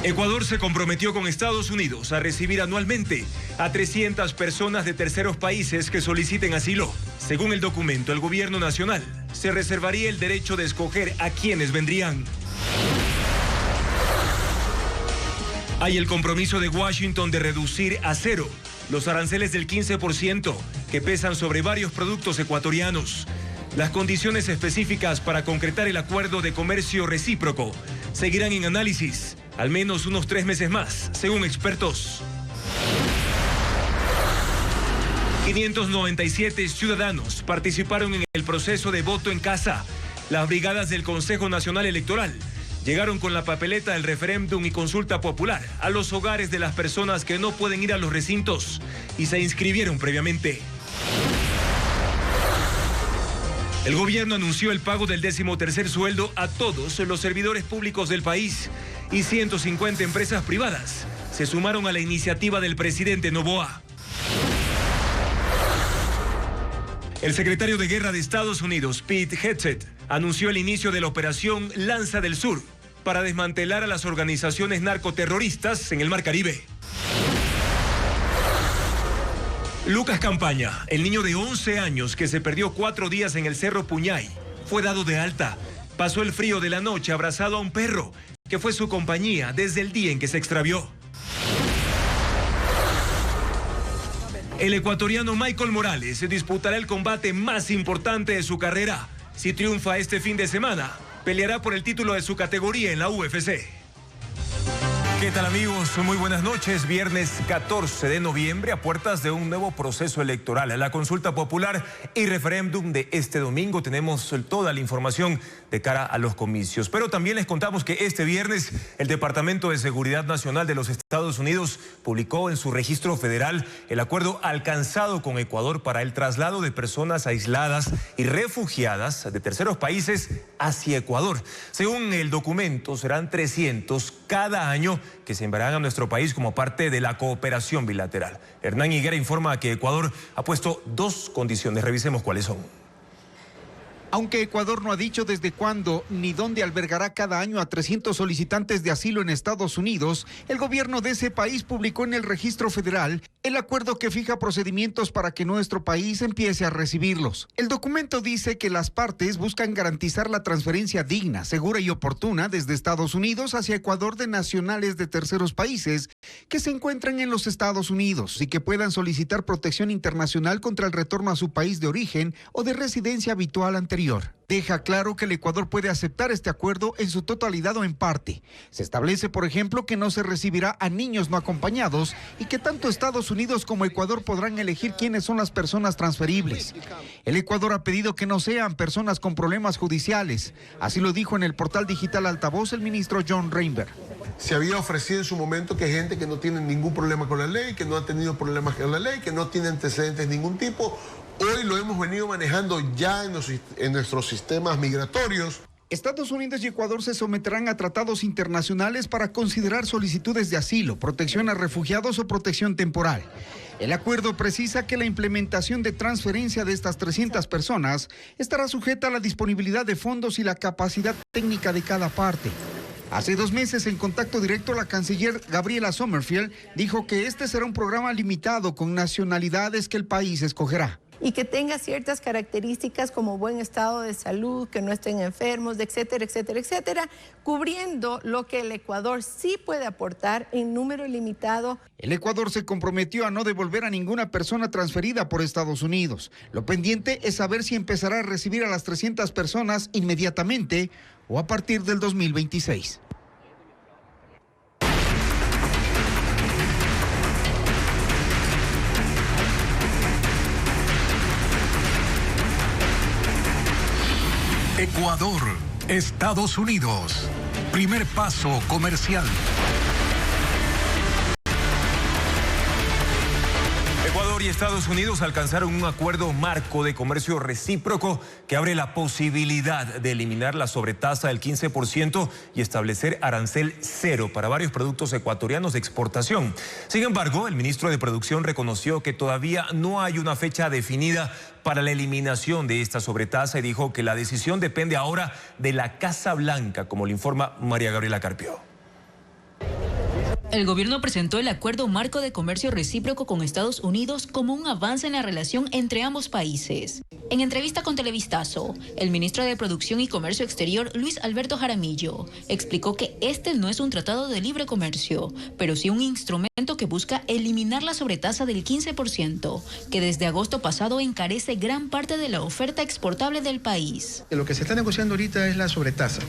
Ecuador se comprometió con Estados Unidos a recibir anualmente a 300 personas de terceros países que soliciten asilo. Según el documento, el gobierno nacional se reservaría el derecho de escoger a quienes vendrían. Hay el compromiso de Washington de reducir a cero los aranceles del 15% que pesan sobre varios productos ecuatorianos. Las condiciones específicas para concretar el acuerdo de comercio recíproco seguirán en análisis al menos unos 3 meses más, según expertos. 597 ciudadanos participaron en el proceso de voto en casa. Las brigadas del Consejo Nacional Electoral llegaron con la papeleta del referéndum y consulta popular a los hogares de las personas que no pueden ir a los recintos y se inscribieron previamente. El gobierno anunció el pago del 13º sueldo a todos los servidores públicos del país y 150 empresas privadas se sumaron a la iniciativa del presidente Noboa. El secretario de Guerra de Estados Unidos, Pete Hegseth, anunció el inicio de la operación Lanza del Sur para desmantelar a las organizaciones narcoterroristas en el Mar Caribe. Lucas Campaña, el niño de 11 años que se perdió 4 días en el Cerro Puñay, fue dado de alta. Pasó el frío de la noche abrazado a un perro, que fue su compañía desde el día en que se extravió. El ecuatoriano Michael Morales disputará el combate más importante de su carrera. Si triunfa este fin de semana, peleará por el título de su categoría en la UFC. ¿Qué tal, amigos? Muy buenas noches. Viernes 14 de noviembre, a puertas de un nuevo proceso electoral. La consulta popular y referéndum de este domingo. Tenemos toda la información de cara a los comicios. Pero también les contamos que este viernes el Departamento de Seguridad Nacional de los Estados Unidos publicó en su registro federal el acuerdo alcanzado con Ecuador para el traslado de personas aisladas y refugiadas de terceros países hacia Ecuador. Según el documento, serán 300 cada año que se enviarán a nuestro país como parte de la cooperación bilateral. Hernán Higuera informa que Ecuador ha puesto 2 condiciones. Revisemos cuáles son. Aunque Ecuador no ha dicho desde cuándo ni dónde albergará cada año a 300 solicitantes de asilo en Estados Unidos, el gobierno de ese país publicó en el registro federal el acuerdo que fija procedimientos para que nuestro país empiece a recibirlos. El documento dice que las partes buscan garantizar la transferencia digna, segura y oportuna desde Estados Unidos hacia Ecuador de nacionales de terceros países que se encuentran en los Estados Unidos y que puedan solicitar protección internacional contra el retorno a su país de origen o de residencia habitual anterior. Deja claro que el Ecuador puede aceptar este acuerdo en su totalidad o en parte. Se establece, por ejemplo, que no se recibirá a niños no acompañados y que tanto Estados Unidos como Ecuador podrán elegir quiénes son las personas transferibles. El Ecuador ha pedido que no sean personas con problemas judiciales. Así lo dijo en el portal digital Altavoz el ministro John Reinberg. Se había ofrecido en su momento que gente que no tiene ningún problema con la ley, que no ha tenido problemas con la ley, que no tiene antecedentes de ningún tipo. Hoy lo hemos venido manejando ya en nuestros sistemas migratorios. Estados Unidos y Ecuador se someterán a tratados internacionales para considerar solicitudes de asilo, protección a refugiados o protección temporal. El acuerdo precisa que la implementación de transferencia de estas 300 personas estará sujeta a la disponibilidad de fondos y la capacidad técnica de cada parte. Hace 2 meses, en contacto directo, la canciller Gabriela Sommerfield dijo que este será un programa limitado con nacionalidades que el país escogerá. Y que tenga ciertas características como buen estado de salud, que no estén enfermos, etcétera, etcétera, etcétera, cubriendo lo que el Ecuador sí puede aportar en número limitado. El Ecuador se comprometió a no devolver a ninguna persona transferida por Estados Unidos. Lo pendiente es saber si empezará a recibir a las 300 personas inmediatamente o a partir del 2026. Ecuador, Estados Unidos. Primer paso comercial. Ecuador y Estados Unidos alcanzaron un acuerdo marco de comercio recíproco que abre la posibilidad de eliminar la sobretasa del 15% y establecer arancel cero para varios productos ecuatorianos de exportación. Sin embargo, el ministro de Producción reconoció que todavía no hay una fecha definida para la eliminación de esta sobretasa y dijo que la decisión depende ahora de la Casa Blanca, como le informa María Gabriela Carpio. El gobierno presentó el Acuerdo Marco de Comercio Recíproco con Estados Unidos como un avance en la relación entre ambos países. En entrevista con Televistazo, el ministro de Producción y Comercio Exterior, Luis Alberto Jaramillo, explicó que este no es un tratado de libre comercio, pero sí un instrumento que busca eliminar la sobretasa del 15%, que desde agosto pasado encarece gran parte de la oferta exportable del país. Lo que se está negociando ahorita es la sobretasa,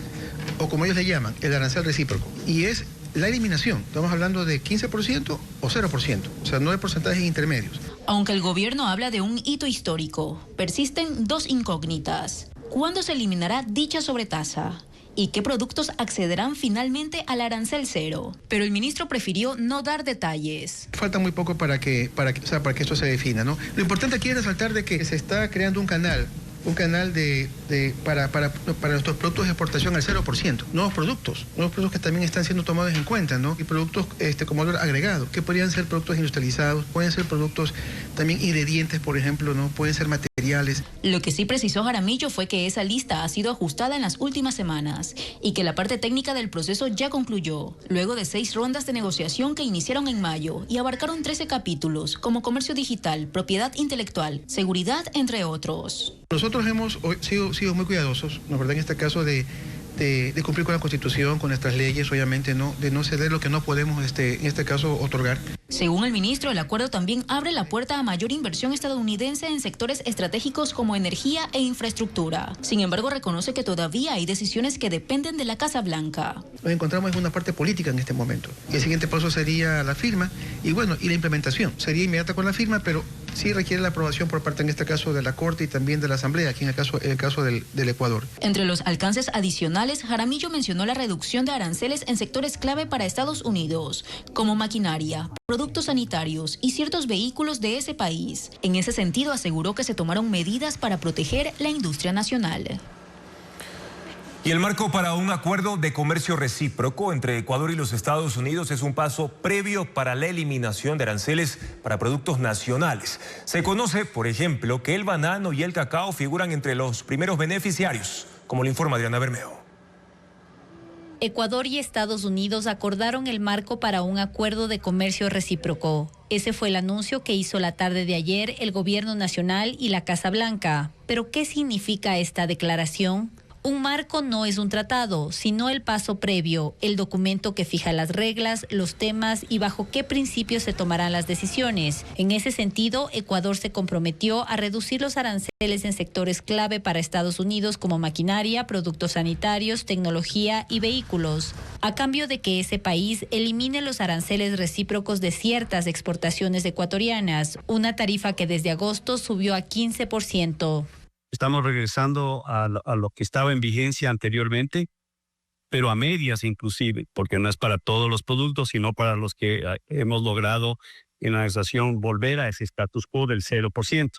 o como ellos le llaman, el arancel recíproco, y es la eliminación. Estamos hablando de 15% o 0%, o sea, no hay porcentajes intermedios. Aunque el gobierno habla de un hito histórico, persisten dos incógnitas. ¿Cuándo se eliminará dicha sobretasa? ¿Y qué productos accederán finalmente al arancel cero? Pero el ministro prefirió no dar detalles. Falta muy poco para que esto se defina, ¿no? Lo importante aquí es resaltar de que se está creando un canal para nuestros productos de exportación al 0%. Nuevos productos que también están siendo tomados en cuenta, ¿no? Y productos como valor agregado, que podrían ser productos industrializados, pueden ser productos también ingredientes, por ejemplo, ¿no? Pueden ser materiales. Lo que sí precisó Jaramillo fue que esa lista ha sido ajustada en las últimas semanas y que la parte técnica del proceso ya concluyó, luego de 6 rondas de negociación que iniciaron en mayo y abarcaron 13 capítulos, como comercio digital, propiedad intelectual, seguridad, entre otros. Nosotros hemos sido muy cuidadosos, ¿no? ¿Verdad? En este caso de cumplir con la Constitución, con nuestras leyes, obviamente, ¿no? De no ceder lo que no podemos, en este caso, otorgar. Según el ministro, el acuerdo también abre la puerta a mayor inversión estadounidense en sectores estratégicos como energía e infraestructura. Sin embargo, reconoce que todavía hay decisiones que dependen de la Casa Blanca. Nos encontramos en una parte política en este momento. Y el siguiente paso sería la firma y la implementación. Sería inmediata con la firma, pero sí requiere la aprobación por parte, en este caso, de la Corte y también de la Asamblea, aquí en el caso del Ecuador. Entre los alcances adicionales, Jaramillo mencionó la reducción de aranceles en sectores clave para Estados Unidos, como maquinaria, productos sanitarios y ciertos vehículos de ese país. En ese sentido, aseguró que se tomaron medidas para proteger la industria nacional. Y el marco para un acuerdo de comercio recíproco entre Ecuador y los Estados Unidos es un paso previo para la eliminación de aranceles para productos nacionales. Se conoce, por ejemplo, que el banano y el cacao figuran entre los primeros beneficiarios, como lo informa Adriana Bermeo. Ecuador y Estados Unidos acordaron el marco para un acuerdo de comercio recíproco. Ese fue el anuncio que hizo la tarde de ayer el Gobierno Nacional y la Casa Blanca. ¿Pero qué significa esta declaración? Un marco no es un tratado, sino el paso previo, el documento que fija las reglas, los temas y bajo qué principios se tomarán las decisiones. En ese sentido, Ecuador se comprometió a reducir los aranceles en sectores clave para Estados Unidos como maquinaria, productos sanitarios, tecnología y vehículos, a cambio de que ese país elimine los aranceles recíprocos de ciertas exportaciones ecuatorianas, una tarifa que desde agosto subió a 15%. Estamos regresando a lo que estaba en vigencia anteriormente, pero a medias inclusive, porque no es para todos los productos, sino para los que hemos logrado en la negociación volver a ese status quo del 0%.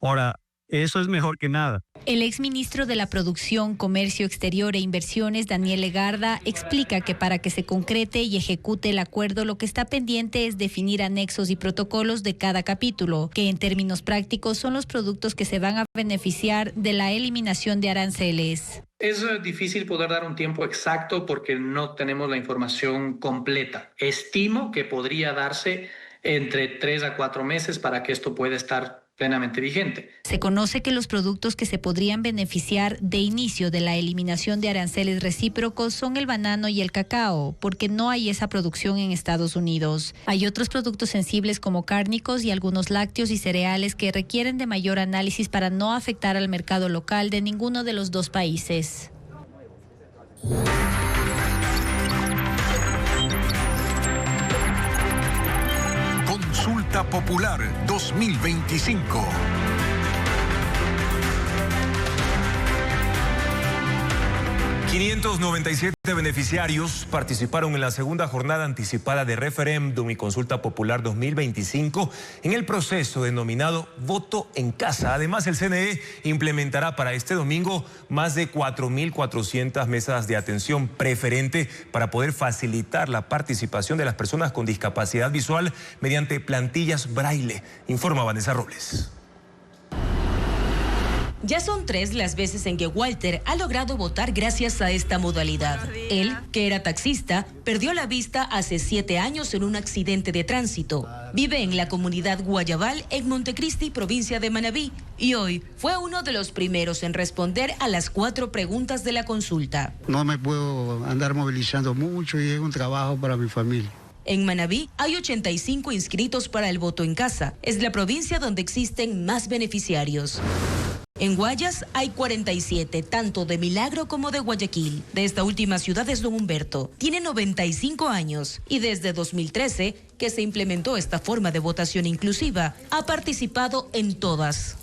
Ahora, eso es mejor que nada. El exministro de la Producción, Comercio Exterior e Inversiones, Daniel Legarda, explica que para que se concrete y ejecute el acuerdo, lo que está pendiente es definir anexos y protocolos de cada capítulo, que en términos prácticos son los productos que se van a beneficiar de la eliminación de aranceles. Es difícil poder dar un tiempo exacto porque no tenemos la información completa. Estimo que podría darse entre 3 a 4 meses para que esto pueda estar plenamente vigente. Se conoce que los productos que se podrían beneficiar de inicio de la eliminación de aranceles recíprocos son el banano y el cacao, porque no hay esa producción en Estados Unidos. Hay otros productos sensibles como cárnicos y algunos lácteos y cereales que requieren de mayor análisis para no afectar al mercado local de ninguno de los dos países. Consulta Popular 2025. $597 beneficiarios participaron en la segunda jornada anticipada de referéndum y consulta popular 2025 en el proceso denominado Voto en Casa. Además, el CNE implementará para este domingo más de 4.400 mesas de atención preferente para poder facilitar la participación de las personas con discapacidad visual mediante plantillas braille. Informa Vanessa Robles. Ya son 3 las veces en que Walter ha logrado votar gracias a esta modalidad. Él, que era taxista, perdió la vista hace 7 años en un accidente de tránsito. Vive en la comunidad Guayabal, en Montecristi, provincia de Manabí, y hoy fue uno de los primeros en responder a las 4 preguntas de la consulta. No me puedo andar movilizando mucho y es un trabajo para mi familia. En Manabí hay 85 inscritos para el voto en casa. Es la provincia donde existen más beneficiarios. En Guayas hay 47, tanto de Milagro como de Guayaquil. De esta última ciudad es Don Humberto. Tiene 95 años y desde 2013, que se implementó esta forma de votación inclusiva, ha participado en todas.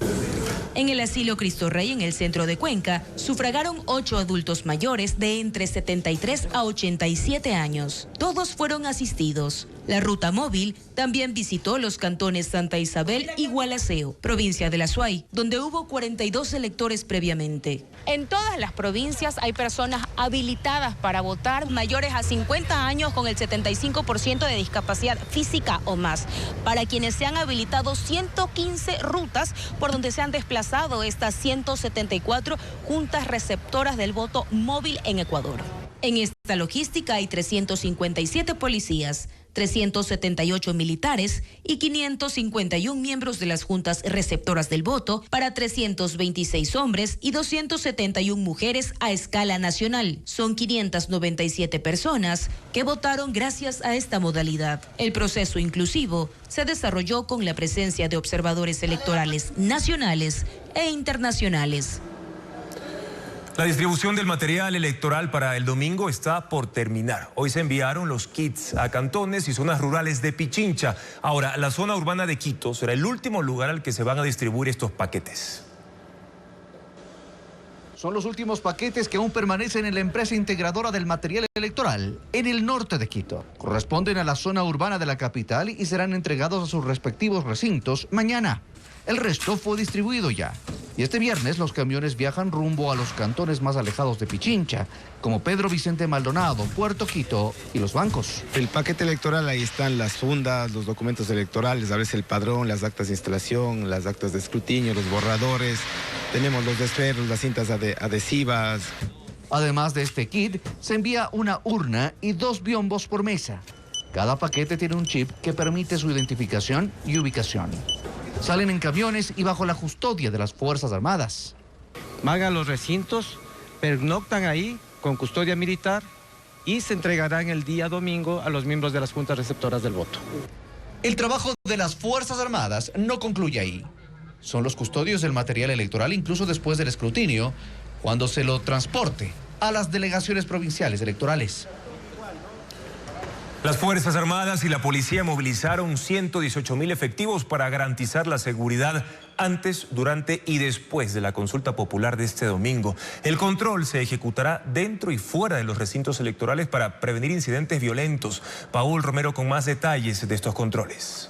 En el asilo Cristo Rey, en el centro de Cuenca, sufragaron 8 adultos mayores de entre 73 a 87 años. Todos fueron asistidos. La ruta móvil también visitó los cantones Santa Isabel y Gualaceo, provincia de La Suay, donde hubo 42 electores previamente. En todas las provincias hay personas habilitadas para votar, mayores a 50 años con el 75% de discapacidad física o más. Para quienes se han habilitado 115 rutas por donde se han desplazado estas 174 juntas receptoras del voto móvil en Ecuador. En esta logística hay 357 policías, 378 militares y 551 miembros de las juntas receptoras del voto para 326 hombres y 271 mujeres a escala nacional. Son 597 personas que votaron gracias a esta modalidad. El proceso inclusivo se desarrolló con la presencia de observadores electorales nacionales e internacionales. La distribución del material electoral para el domingo está por terminar. Hoy se enviaron los kits a cantones y zonas rurales de Pichincha. Ahora, la zona urbana de Quito será el último lugar al que se van a distribuir estos paquetes. Son los últimos paquetes que aún permanecen en la empresa integradora del material electoral en el norte de Quito. Corresponden a la zona urbana de la capital y serán entregados a sus respectivos recintos mañana. El resto fue distribuido ya. Y este viernes los camiones viajan rumbo a los cantones más alejados de Pichincha, como Pedro Vicente Maldonado, Puerto Quito y Los Bancos. El paquete electoral, ahí están las fundas, los documentos electorales, a veces el padrón, las actas de instalación, las actas de escrutinio, los borradores, tenemos los desferros, las cintas adhesivas. Además de este kit, se envía una urna y 2 biombos por mesa. Cada paquete tiene un chip que permite su identificación y ubicación. Salen en camiones y bajo la custodia de las Fuerzas Armadas. Van a los recintos, pernoctan ahí con custodia militar y se entregarán el día domingo a los miembros de las juntas receptoras del voto. El trabajo de las Fuerzas Armadas no concluye ahí. Son los custodios del material electoral incluso después del escrutinio, cuando se lo transporte a las delegaciones provinciales electorales. Las Fuerzas Armadas y la policía movilizaron 118.000 efectivos para garantizar la seguridad antes, durante y después de la consulta popular de este domingo. El control se ejecutará dentro y fuera de los recintos electorales para prevenir incidentes violentos. Paul Romero con más detalles de estos controles.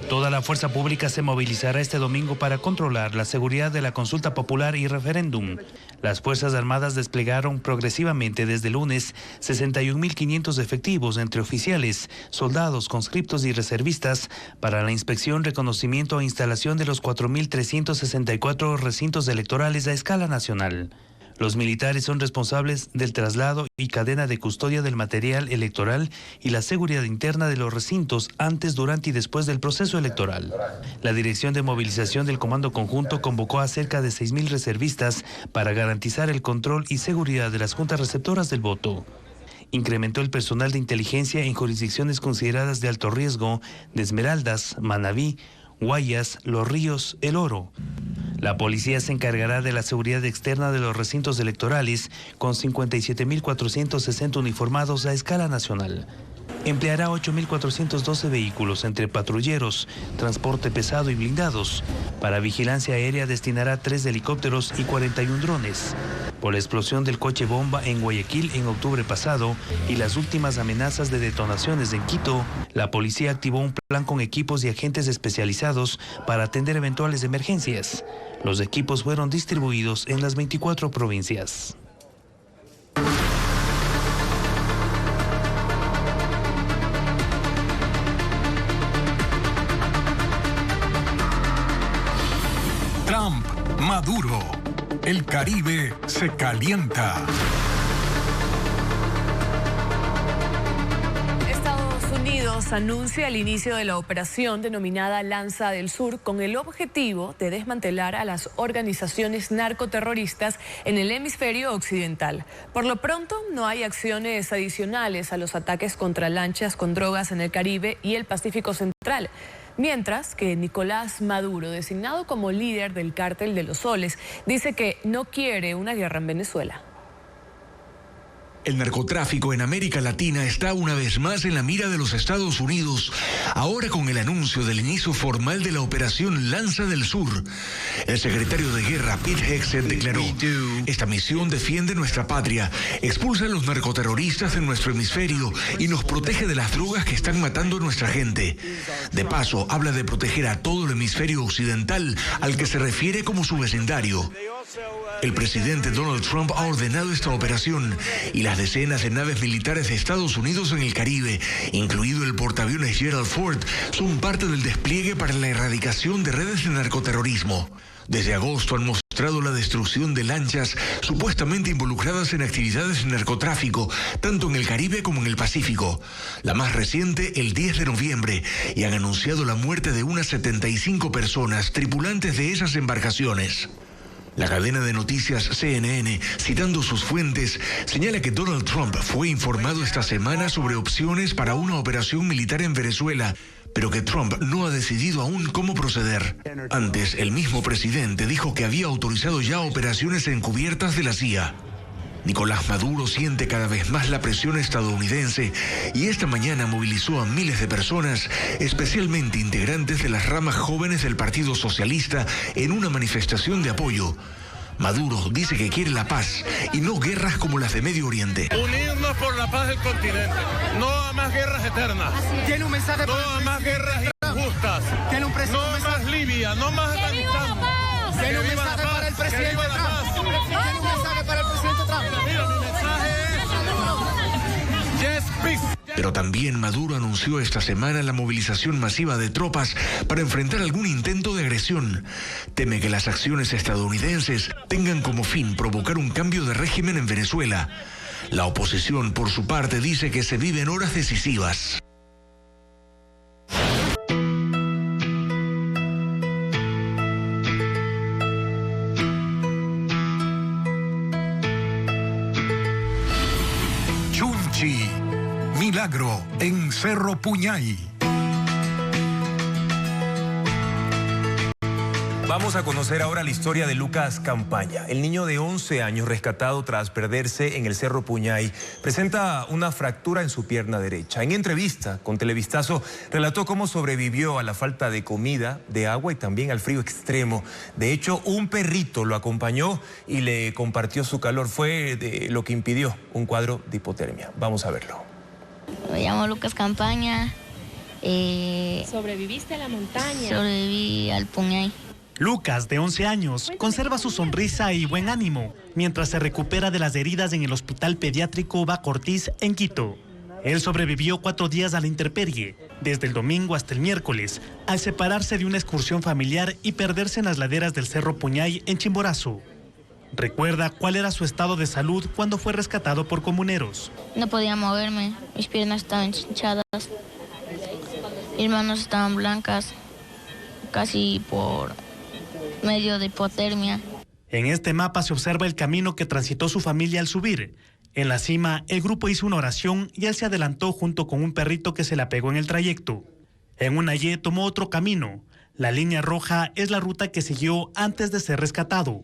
Toda la fuerza pública se movilizará este domingo para controlar la seguridad de la consulta popular y referéndum. Las Fuerzas Armadas desplegaron progresivamente desde el lunes 61.500 efectivos entre oficiales, soldados, conscriptos y reservistas para la inspección, reconocimiento e instalación de los 4.364 recintos electorales a escala nacional. Los militares son responsables del traslado y cadena de custodia del material electoral y la seguridad interna de los recintos antes, durante y después del proceso electoral. La Dirección de Movilización del Comando Conjunto convocó a cerca de 6.000 reservistas para garantizar el control y seguridad de las juntas receptoras del voto. Incrementó el personal de inteligencia en jurisdicciones consideradas de alto riesgo de Esmeraldas, Manabí, Guayas, Los Ríos, El Oro. La policía se encargará de la seguridad externa de los recintos electorales con 57.460 uniformados a escala nacional. Empleará 8.412 vehículos entre patrulleros, transporte pesado y blindados. Para vigilancia aérea destinará 3 helicópteros y 41 drones. Por la explosión del coche bomba en Guayaquil en octubre pasado y las últimas amenazas de detonaciones en Quito, la policía activó un plan con equipos y agentes especializados para atender eventuales emergencias. Los equipos fueron distribuidos en las 24 provincias. Trump Maduro. El Caribe se calienta. Estados Unidos anuncia el inicio de la operación denominada Lanza del Sur con el objetivo de desmantelar a las organizaciones narcoterroristas en el hemisferio occidental. Por lo pronto, no hay acciones adicionales a los ataques contra lanchas con drogas en el Caribe y el Pacífico Central. Mientras que Nicolás Maduro, designado como líder del Cártel de los Soles, dice que no quiere una guerra en Venezuela. El narcotráfico en América Latina está una vez más en la mira de los Estados Unidos, ahora con el anuncio del inicio formal de la operación Lanza del Sur. El secretario de Guerra, Pete Hegseth, declaró: esta misión defiende nuestra patria, expulsa a los narcoterroristas en nuestro hemisferio y nos protege de las drogas que están matando a nuestra gente. De paso, habla de proteger a todo el hemisferio occidental, al que se refiere como su vecindario. El presidente Donald Trump ha ordenado esta operación y las decenas de naves militares de Estados Unidos en el Caribe, incluido el portaaviones Gerald Ford, son parte del despliegue para la erradicación de redes de narcoterrorismo. Desde agosto han mostrado la destrucción de lanchas supuestamente involucradas en actividades de narcotráfico, tanto en el Caribe como en el Pacífico. La más reciente, el 10 de noviembre, y han anunciado la muerte de unas 75 personas, tripulantes de esas embarcaciones. La cadena de noticias CNN, citando sus fuentes, señala que Donald Trump fue informado esta semana sobre opciones para una operación militar en Venezuela, pero que Trump no ha decidido aún cómo proceder. Antes, el mismo presidente dijo que había autorizado ya operaciones encubiertas de la CIA. Nicolás Maduro siente cada vez más la presión estadounidense y esta mañana movilizó a miles de personas, especialmente integrantes de las ramas jóvenes del Partido Socialista, en una manifestación de apoyo. Maduro dice que quiere la paz y no guerras como las de Medio Oriente. Unirnos por la paz del continente, no a más guerras eternas, ¿Tiene un mensaje no a más guerras injustas, no a más Libia, no más Afganistán. ¿Tiene un mensaje para el presidente Trump? ¿Tiene un mensaje para el presidente Trump? Mira, mi mensaje es Yes, peace. Pero también Maduro anunció esta semana la movilización masiva de tropas para enfrentar algún intento de agresión. Teme que las acciones estadounidenses tengan como fin provocar un cambio de régimen en Venezuela. La oposición, por su parte, dice que se viven horas decisivas. Chunchi, milagro en Cerro Puñay. Vamos a conocer ahora la historia de Lucas Campaña. El niño de 11 años rescatado tras perderse en el Cerro Puñay presenta una fractura en su pierna derecha. En entrevista con Televistazo relató cómo sobrevivió a la falta de comida, de agua y también al frío extremo. De hecho, un perrito lo acompañó y le compartió su calor. Fue lo que impidió un cuadro de hipotermia. Vamos a verlo. Me llamo Lucas Campaña. ¿Sobreviviste a la montaña? Sobreviví al Puñay. Lucas, de 11 años, conserva su sonrisa y buen ánimo mientras se recupera de las heridas en el Hospital Pediátrico Baco Ortiz en Quito. Él sobrevivió 4 días a la intemperie, desde el domingo hasta el miércoles, al separarse de una excursión familiar y perderse en las laderas del Cerro Puñay en Chimborazo. Recuerda cuál era su estado de salud cuando fue rescatado por comuneros. No podía moverme, mis piernas estaban hinchadas, mis manos estaban blancas, casi por medio de hipotermia. En este mapa se observa el camino que transitó su familia al subir. En la cima, el grupo hizo una oración y él se adelantó junto con un perrito que se le apegó en el trayecto. En una Y tomó otro camino. La línea roja es la ruta que siguió antes de ser rescatado.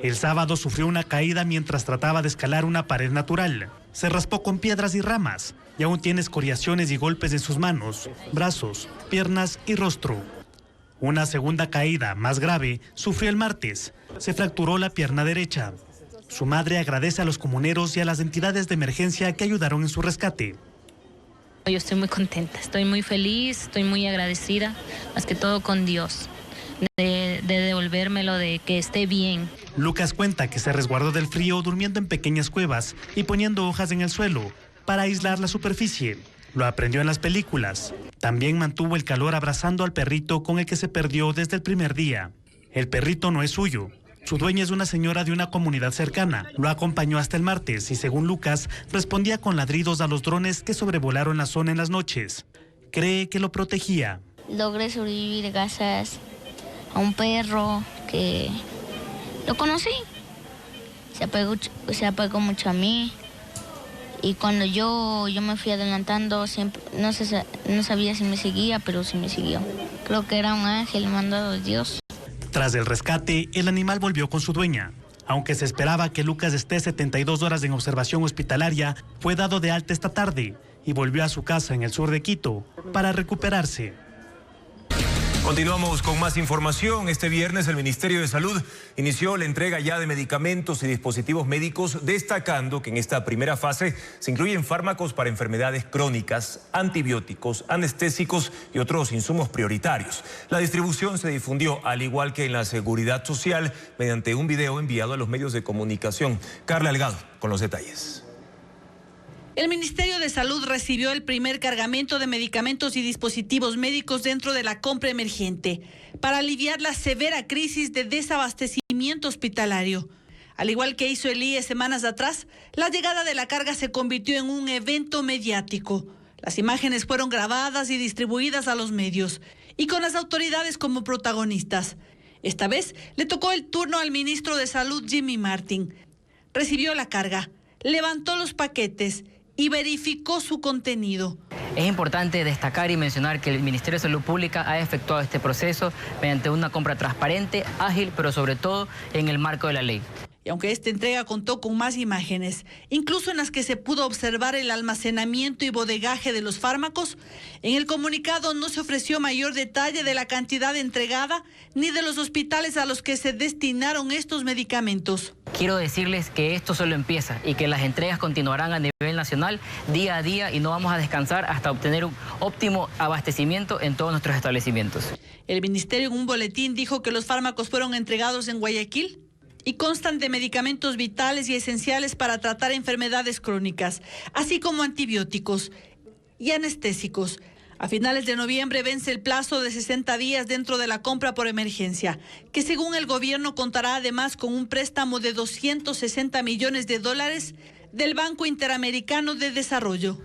El sábado sufrió una caída mientras trataba de escalar una pared natural. Se raspó con piedras y ramas y aún tiene escoriaciones y golpes en sus manos, brazos, piernas y rostro. Una segunda caída, más grave, sufrió el martes. Se fracturó la pierna derecha. Su madre agradece a los comuneros y a las entidades de emergencia que ayudaron en su rescate. Yo estoy muy contenta, estoy muy feliz, estoy muy agradecida, más que todo con Dios, de devolvérmelo, de que esté bien. Lucas cuenta que se resguardó del frío durmiendo en pequeñas cuevas y poniendo hojas en el suelo para aislar la superficie. Lo aprendió en las películas. También mantuvo el calor abrazando al perrito con el que se perdió desde el primer día. El perrito no es suyo. Su dueña es una señora de una comunidad cercana. Lo acompañó hasta el martes y, según Lucas, respondía con ladridos a los drones que sobrevolaron la zona en las noches. Cree que lo protegía. Logré sobrevivir gracias a un perro que lo conocí. Se apegó mucho a mí. Y cuando yo me fui adelantando, siempre, no sabía si me seguía, pero sí me siguió. Creo que era un ángel mandado de Dios. Tras el rescate, el animal volvió con su dueña. Aunque se esperaba que Lucas esté 72 horas en observación hospitalaria, fue dado de alta esta tarde y volvió a su casa en el sur de Quito para recuperarse. Continuamos con más información. Este viernes el Ministerio de Salud inició la entrega ya de medicamentos y dispositivos médicos, destacando que en esta primera fase se incluyen fármacos para enfermedades crónicas, antibióticos, anestésicos y otros insumos prioritarios. La distribución se difundió, al igual que en la Seguridad Social, mediante un video enviado a los medios de comunicación. Carla Delgado con los detalles. El Ministerio de Salud recibió el primer cargamento de medicamentos y dispositivos médicos dentro de la compra emergente para aliviar la severa crisis de desabastecimiento hospitalario. Al igual que hizo el IE semanas atrás, la llegada de la carga se convirtió en un evento mediático. Las imágenes fueron grabadas y distribuidas a los medios y con las autoridades como protagonistas. Esta vez le tocó el turno al ministro de Salud, Jimmy Martin. Recibió la carga, levantó los paquetes y verificó su contenido. Es importante destacar y mencionar que el Ministerio de Salud Pública ha efectuado este proceso mediante una compra transparente, ágil, pero sobre todo en el marco de la ley. Y aunque esta entrega contó con más imágenes, incluso en las que se pudo observar el almacenamiento y bodegaje de los fármacos, en el comunicado no se ofreció mayor detalle de la cantidad entregada ni de los hospitales a los que se destinaron estos medicamentos. Quiero decirles que esto solo empieza y que las entregas continuarán a nivel nacional día a día y no vamos a descansar hasta obtener un óptimo abastecimiento en todos nuestros establecimientos. El ministerio en un boletín dijo que los fármacos fueron entregados en Guayaquil y constan de medicamentos vitales y esenciales para tratar enfermedades crónicas, así como antibióticos y anestésicos. A finales de noviembre vence el plazo de 60 días dentro de la compra por emergencia, que según el gobierno contará además con un préstamo de $260 millones del Banco Interamericano de Desarrollo.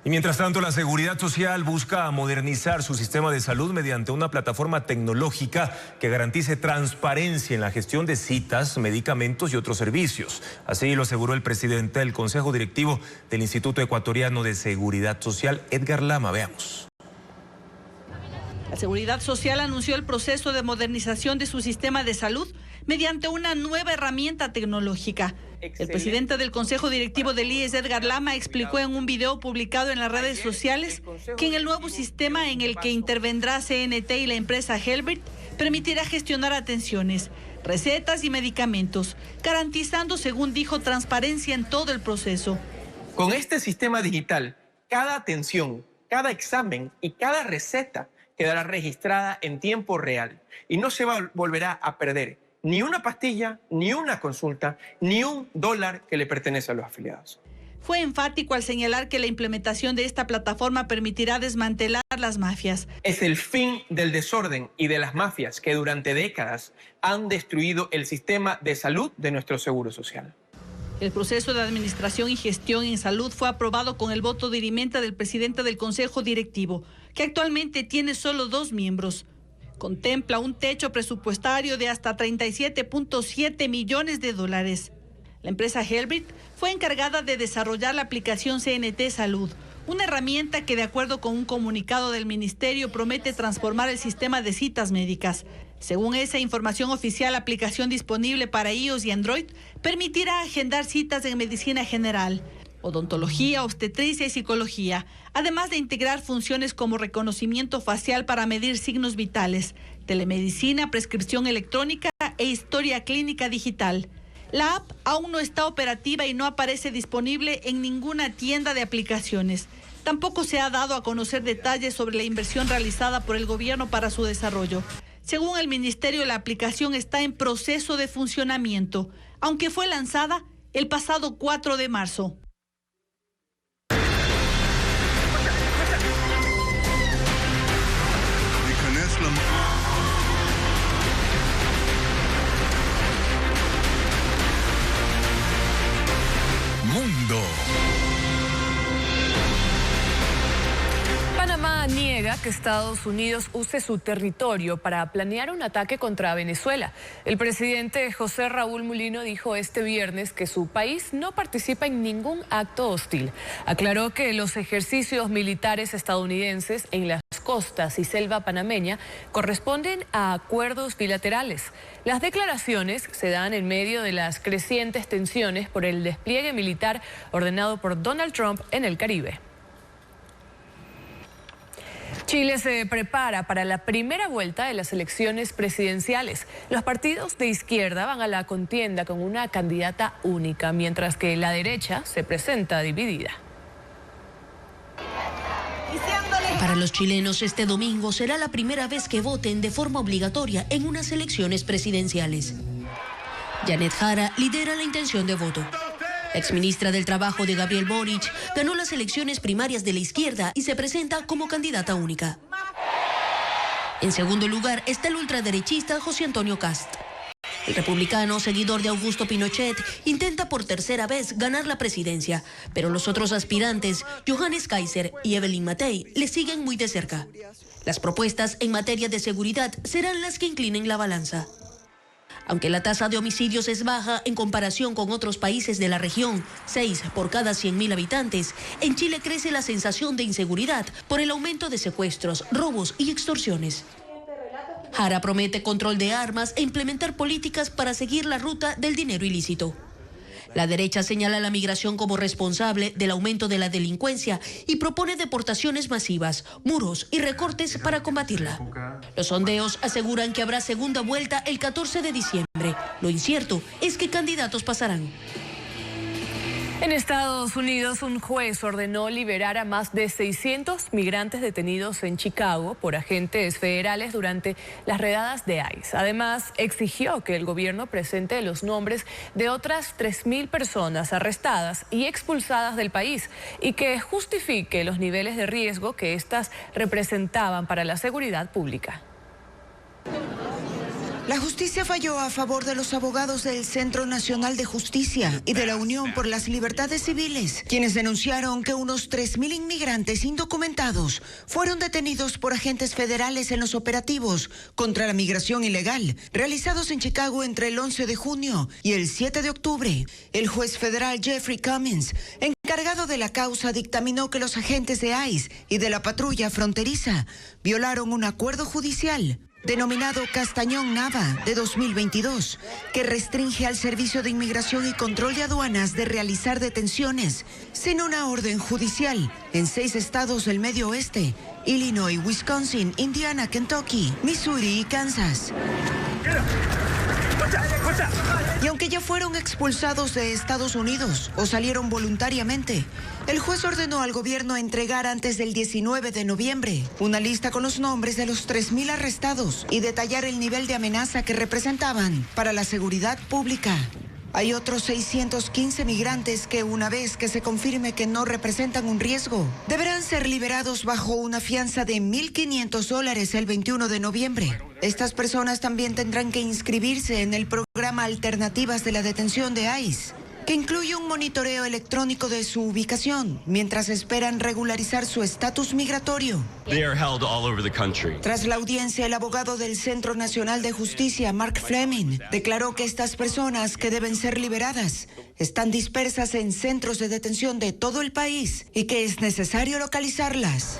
Y mientras tanto, la Seguridad Social busca modernizar su sistema de salud mediante una plataforma tecnológica que garantice transparencia en la gestión de citas, medicamentos y otros servicios. Así lo aseguró el presidente del Consejo Directivo del Instituto Ecuatoriano de Seguridad Social, Edgar Lama. Veamos. La Seguridad Social anunció el proceso de modernización de su sistema de salud mediante una nueva herramienta tecnológica. El presidente del Consejo Directivo del IES, Edgar Lama, explicó en un video publicado en las redes sociales que en el nuevo sistema en el que intervendrá CNT y la empresa Helbert permitirá gestionar atenciones, recetas y medicamentos, garantizando, según dijo, transparencia en todo el proceso. Con este sistema digital, cada atención, cada examen y cada receta quedará registrada en tiempo real y no se volverá a perder ni una pastilla, ni una consulta, ni $1 que le pertenece a los afiliados. Fue enfático al señalar que la implementación de esta plataforma permitirá desmantelar las mafias. Es el fin del desorden y de las mafias que durante décadas han destruido el sistema de salud de nuestro seguro social. El proceso de administración y gestión en salud fue aprobado con el voto dirimente del presidente del Consejo Directivo, que actualmente tiene solo 2 miembros. Contempla un techo presupuestario de hasta $37.7 millones. La empresa Helbrit fue encargada de desarrollar la aplicación CNT Salud, una herramienta que, de acuerdo con un comunicado del ministerio, promete transformar el sistema de citas médicas. Según esa información oficial, la aplicación disponible para iOS y Android permitirá agendar citas en medicina general, odontología, obstetricia y psicología, además de integrar funciones como reconocimiento facial para medir signos vitales, telemedicina, prescripción electrónica e historia clínica digital. La app aún no está operativa y no aparece disponible en ninguna tienda de aplicaciones. Tampoco se ha dado a conocer detalles sobre la inversión realizada por el gobierno para su desarrollo. Según el ministerio, la aplicación está en proceso de funcionamiento, aunque fue lanzada el pasado 4 de marzo. niega que Estados Unidos use su territorio para planear un ataque contra Venezuela. El presidente José Raúl Mulino dijo este viernes que su país no participa en ningún acto hostil. Aclaró que los ejercicios militares estadounidenses en las costas y selva panameña corresponden a acuerdos bilaterales. Las declaraciones se dan en medio de las crecientes tensiones por el despliegue militar ordenado por Donald Trump en el Caribe. Chile se prepara para la primera vuelta de las elecciones presidenciales. Los partidos de izquierda van a la contienda con una candidata única, mientras que la derecha se presenta dividida. Para los chilenos, este domingo será la primera vez que voten de forma obligatoria en unas elecciones presidenciales. Janet Jara lidera la intención de voto. La exministra del Trabajo de Gabriel Boric ganó las elecciones primarias de la izquierda y se presenta como candidata única. En segundo lugar está el ultraderechista José Antonio Kast. El republicano, seguidor de Augusto Pinochet, intenta por tercera vez ganar la presidencia, pero los otros aspirantes, Johannes Kaiser y Evelyn Matei, le siguen muy de cerca. Las propuestas en materia de seguridad serán las que inclinen la balanza. Aunque la tasa de homicidios es baja en comparación con otros países de la región, 6 por cada 100.000 habitantes, en Chile crece la sensación de inseguridad por el aumento de secuestros, robos y extorsiones. Jara promete control de armas e implementar políticas para seguir la ruta del dinero ilícito. La derecha señala la migración como responsable del aumento de la delincuencia y propone deportaciones masivas, muros y recortes para combatirla. Los sondeos aseguran que habrá segunda vuelta el 14 de diciembre. Lo incierto es qué candidatos pasarán. En Estados Unidos, un juez ordenó liberar a más de 600 migrantes detenidos en Chicago por agentes federales durante las redadas de ICE. Además, exigió que el gobierno presente los nombres de otras 3.000 personas arrestadas y expulsadas del país y que justifique los niveles de riesgo que éstas representaban para la seguridad pública. La justicia falló a favor de los abogados del Centro Nacional de Justicia y de la Unión por las Libertades Civiles, quienes denunciaron que unos 3.000 inmigrantes indocumentados fueron detenidos por agentes federales en los operativos contra la migración ilegal, realizados en Chicago entre el 11 de junio y el 7 de octubre. El juez federal Jeffrey Cummins, encargado de la causa, dictaminó que los agentes de ICE y de la patrulla fronteriza violaron un acuerdo judicial denominado Castañón-Nava de 2022, que restringe al Servicio de Inmigración y Control de Aduanas de realizar detenciones sin una orden judicial en 6 estados del Medio Oeste: Illinois, Wisconsin, Indiana, Kentucky, Missouri y Kansas. Y aunque ya fueron expulsados de Estados Unidos o salieron voluntariamente, el juez ordenó al gobierno entregar antes del 19 de noviembre una lista con los nombres de los 3.000 arrestados y detallar el nivel de amenaza que representaban para la seguridad pública. Hay otros 615 migrantes que, una vez que se confirme que no representan un riesgo, deberán ser liberados bajo una fianza de $1.500 el 21 de noviembre. Estas personas también tendrán que inscribirse en el programa Alternativas de la Detención de ICE, que incluye un monitoreo electrónico de su ubicación mientras esperan regularizar su estatus migratorio. Tras la audiencia, el abogado del Centro Nacional de Justicia, Mark Fleming, declaró que estas personas que deben ser liberadas están dispersas en centros de detención de todo el país y que es necesario localizarlas.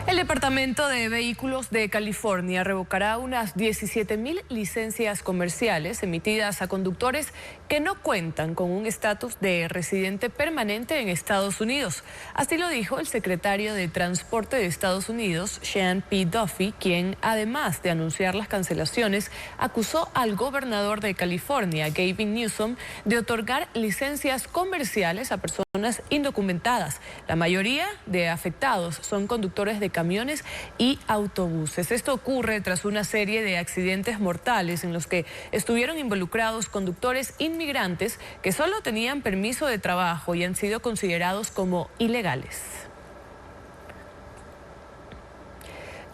El Departamento de Vehículos de California revocará unas 17.000 licencias comerciales emitidas a conductores que no cuentan con un estatus de residente permanente en Estados Unidos. Así lo dijo el secretario de Transporte de Estados Unidos, Sean P. Duffy, quien, además de anunciar las cancelaciones, acusó al gobernador de California, Gavin Newsom, de otorgar licencias comerciales a personas indocumentadas. La mayoría de afectados son conductores de camiones y autobuses. Esto ocurre tras una serie de accidentes mortales en los que estuvieron involucrados conductores inmigrantes que solo tenían permiso de trabajo y han sido considerados como ilegales.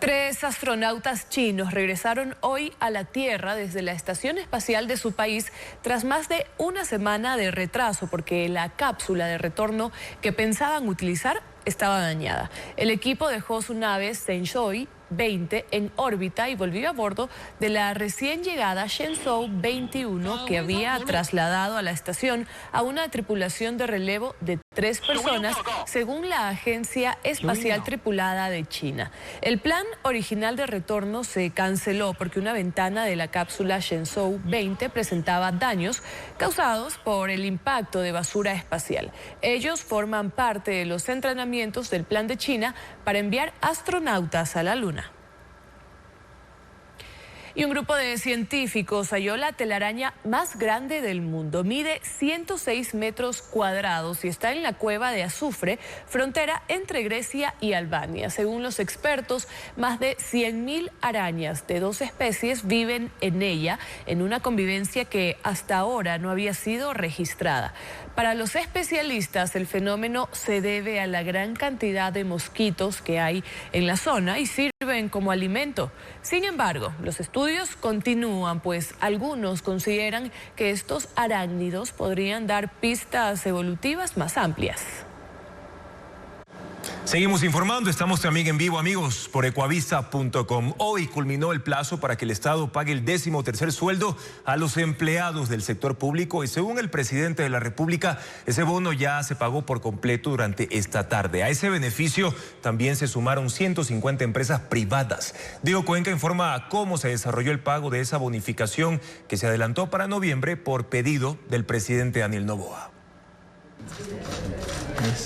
3 astronautas chinos regresaron hoy a la Tierra desde la estación espacial de su país tras más de una semana de retraso porque la cápsula de retorno que pensaban utilizar estaba dañada. El equipo dejó su nave Shenzhou 20 en órbita y volvió a bordo de la recién llegada Shenzhou 21, que había trasladado a la estación a una tripulación de relevo de 3 personas, según la Agencia Espacial Tripulada de China. El plan original de retorno se canceló porque una ventana de la cápsula Shenzhou 20 presentaba daños causados por el impacto de basura espacial. Ellos forman parte de los entrenamientos del plan de China para enviar astronautas a la Luna. Y un grupo de científicos halló la telaraña más grande del mundo. Mide 106 metros cuadrados y está en la cueva de Azufre, frontera entre Grecia y Albania. Según los expertos, más de 100.000 arañas de 2 especies viven en ella, en una convivencia que hasta ahora no había sido registrada. Para los especialistas, el fenómeno se debe a la gran cantidad de mosquitos que hay en la zona y sirven como alimento. Sin embargo, los estudios continúan, pues algunos consideran que estos arácnidos podrían dar pistas evolutivas más amplias. Seguimos informando, estamos también en vivo, amigos, por ecuavisa.com. Hoy culminó el plazo para que el Estado pague el 13º sueldo a los empleados del sector público y según el presidente de la República, ese bono ya se pagó por completo durante esta tarde. A ese beneficio también se sumaron 150 empresas privadas. Diego Cuenca informa cómo se desarrolló el pago de esa bonificación que se adelantó para noviembre por pedido del presidente Daniel Noboa.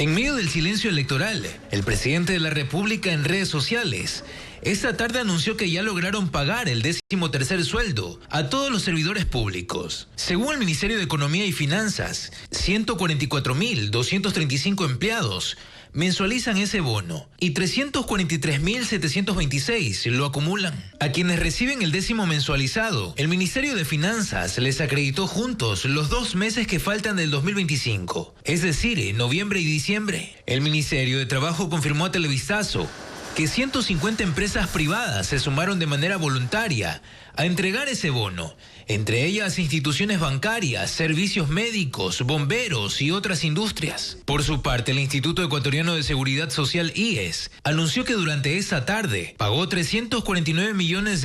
En medio del silencio electoral, el presidente de la República en redes sociales esta tarde anunció que ya lograron pagar el 13º sueldo a todos los servidores públicos. Según el Ministerio de Economía y Finanzas, 144.235 empleados mensualizan ese bono y 343.726 lo acumulan. A quienes reciben el 10º mensualizado, el Ministerio de Finanzas les acreditó juntos los 2 meses que faltan del 2025, es decir, noviembre y diciembre. El Ministerio de Trabajo confirmó a Televistazo que 150 empresas privadas se sumaron de manera voluntaria a entregar ese bono, entre ellas instituciones bancarias, servicios médicos, bomberos y otras industrias. Por su parte, el Instituto Ecuatoriano de Seguridad Social, IES, anunció que durante esa tarde pagó $349 millones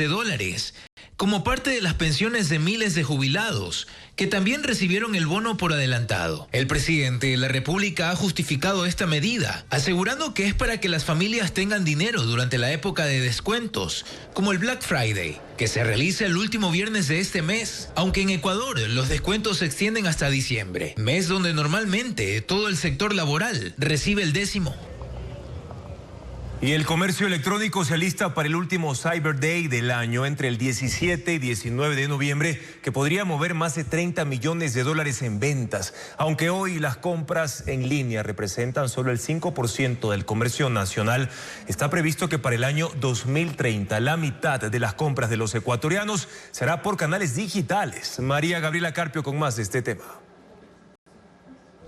como parte de las pensiones de miles de jubilados que también recibieron el bono por adelantado. El presidente de la República ha justificado esta medida, asegurando que es para que las familias tengan dinero durante la época de descuentos, como el Black Friday, que se realiza el último viernes de este mes, aunque en Ecuador los descuentos se extienden hasta diciembre, mes donde normalmente todo el sector laboral recibe el 10º. Y el comercio electrónico se alista para el último Cyber Day del año entre el 17 y 19 de noviembre, que podría mover más de $30 millones en ventas. Aunque hoy las compras en línea representan solo el 5% del comercio nacional, está previsto que para el año 2030 la mitad de las compras de los ecuatorianos será por canales digitales. María Gabriela Carpio con más de este tema.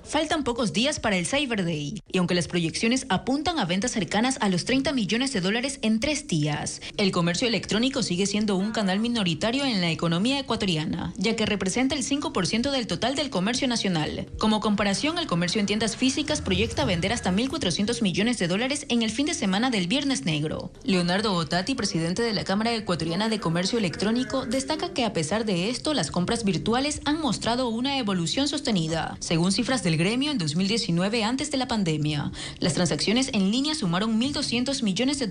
Faltan pocos días para el Cyber Day y aunque las proyecciones apuntan a ventas cercanas a los $30 millones en 3 días, el comercio electrónico sigue siendo un canal minoritario en la economía ecuatoriana, ya que representa el 5% del total del comercio nacional. Como comparación, el comercio en tiendas físicas proyecta vender hasta $1.400 millones en el fin de semana del Viernes Negro. Leonardo Otati, presidente de la Cámara Ecuatoriana de Comercio Electrónico, destaca que a pesar de esto, las compras virtuales han mostrado una evolución sostenida. Según cifras del gremio, en 2019, antes de la pandemia, las transacciones en línea sumaron $1.200 millones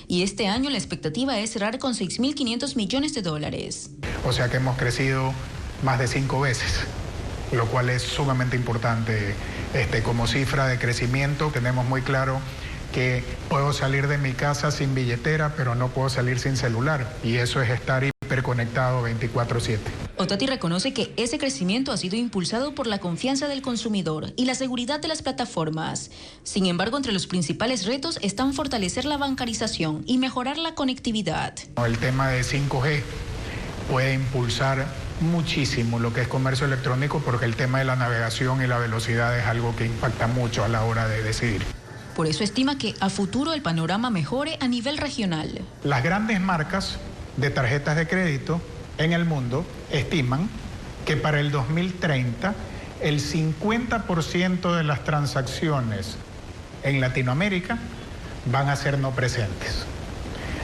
y este año la expectativa es cerrar con $6.500 millones. O sea que hemos crecido más de 5 veces, lo cual es sumamente importante. Como cifra de crecimiento tenemos muy claro que puedo salir de mi casa sin billetera, pero no puedo salir sin celular, y eso es estar hiperconectado 24/7. Otati reconoce que ese crecimiento ha sido impulsado por la confianza del consumidor y la seguridad de las plataformas. Sin embargo, entre los principales retos están fortalecer la bancarización y mejorar la conectividad. El tema de 5G puede impulsar muchísimo lo que es comercio electrónico, porque el tema de la navegación y la velocidad es algo que impacta mucho a la hora de decidir. Por eso estima que a futuro el panorama mejore a nivel regional. Las grandes marcas de tarjetas de crédito en el mundo estiman que para el 2030 el 50% de las transacciones en Latinoamérica van a ser no presentes,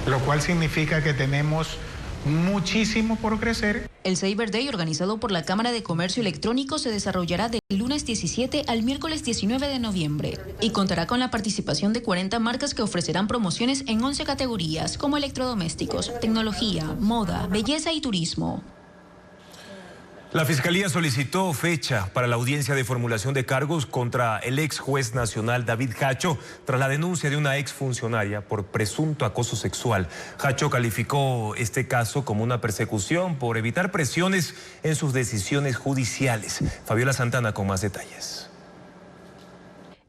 lo cual significa que tenemos muchísimo por crecer. El Cyber Day, organizado por la Cámara de Comercio Electrónico, se desarrollará del lunes 17 al miércoles 19 de noviembre y contará con la participación de 40 marcas que ofrecerán promociones en 11 categorías como electrodomésticos, tecnología, moda, belleza y turismo. La Fiscalía solicitó fecha para la audiencia de formulación de cargos contra el ex juez nacional David Hacho tras la denuncia de una exfuncionaria por presunto acoso sexual. Hacho calificó este caso como una persecución por evitar presiones en sus decisiones judiciales. Fabiola Santana con más detalles.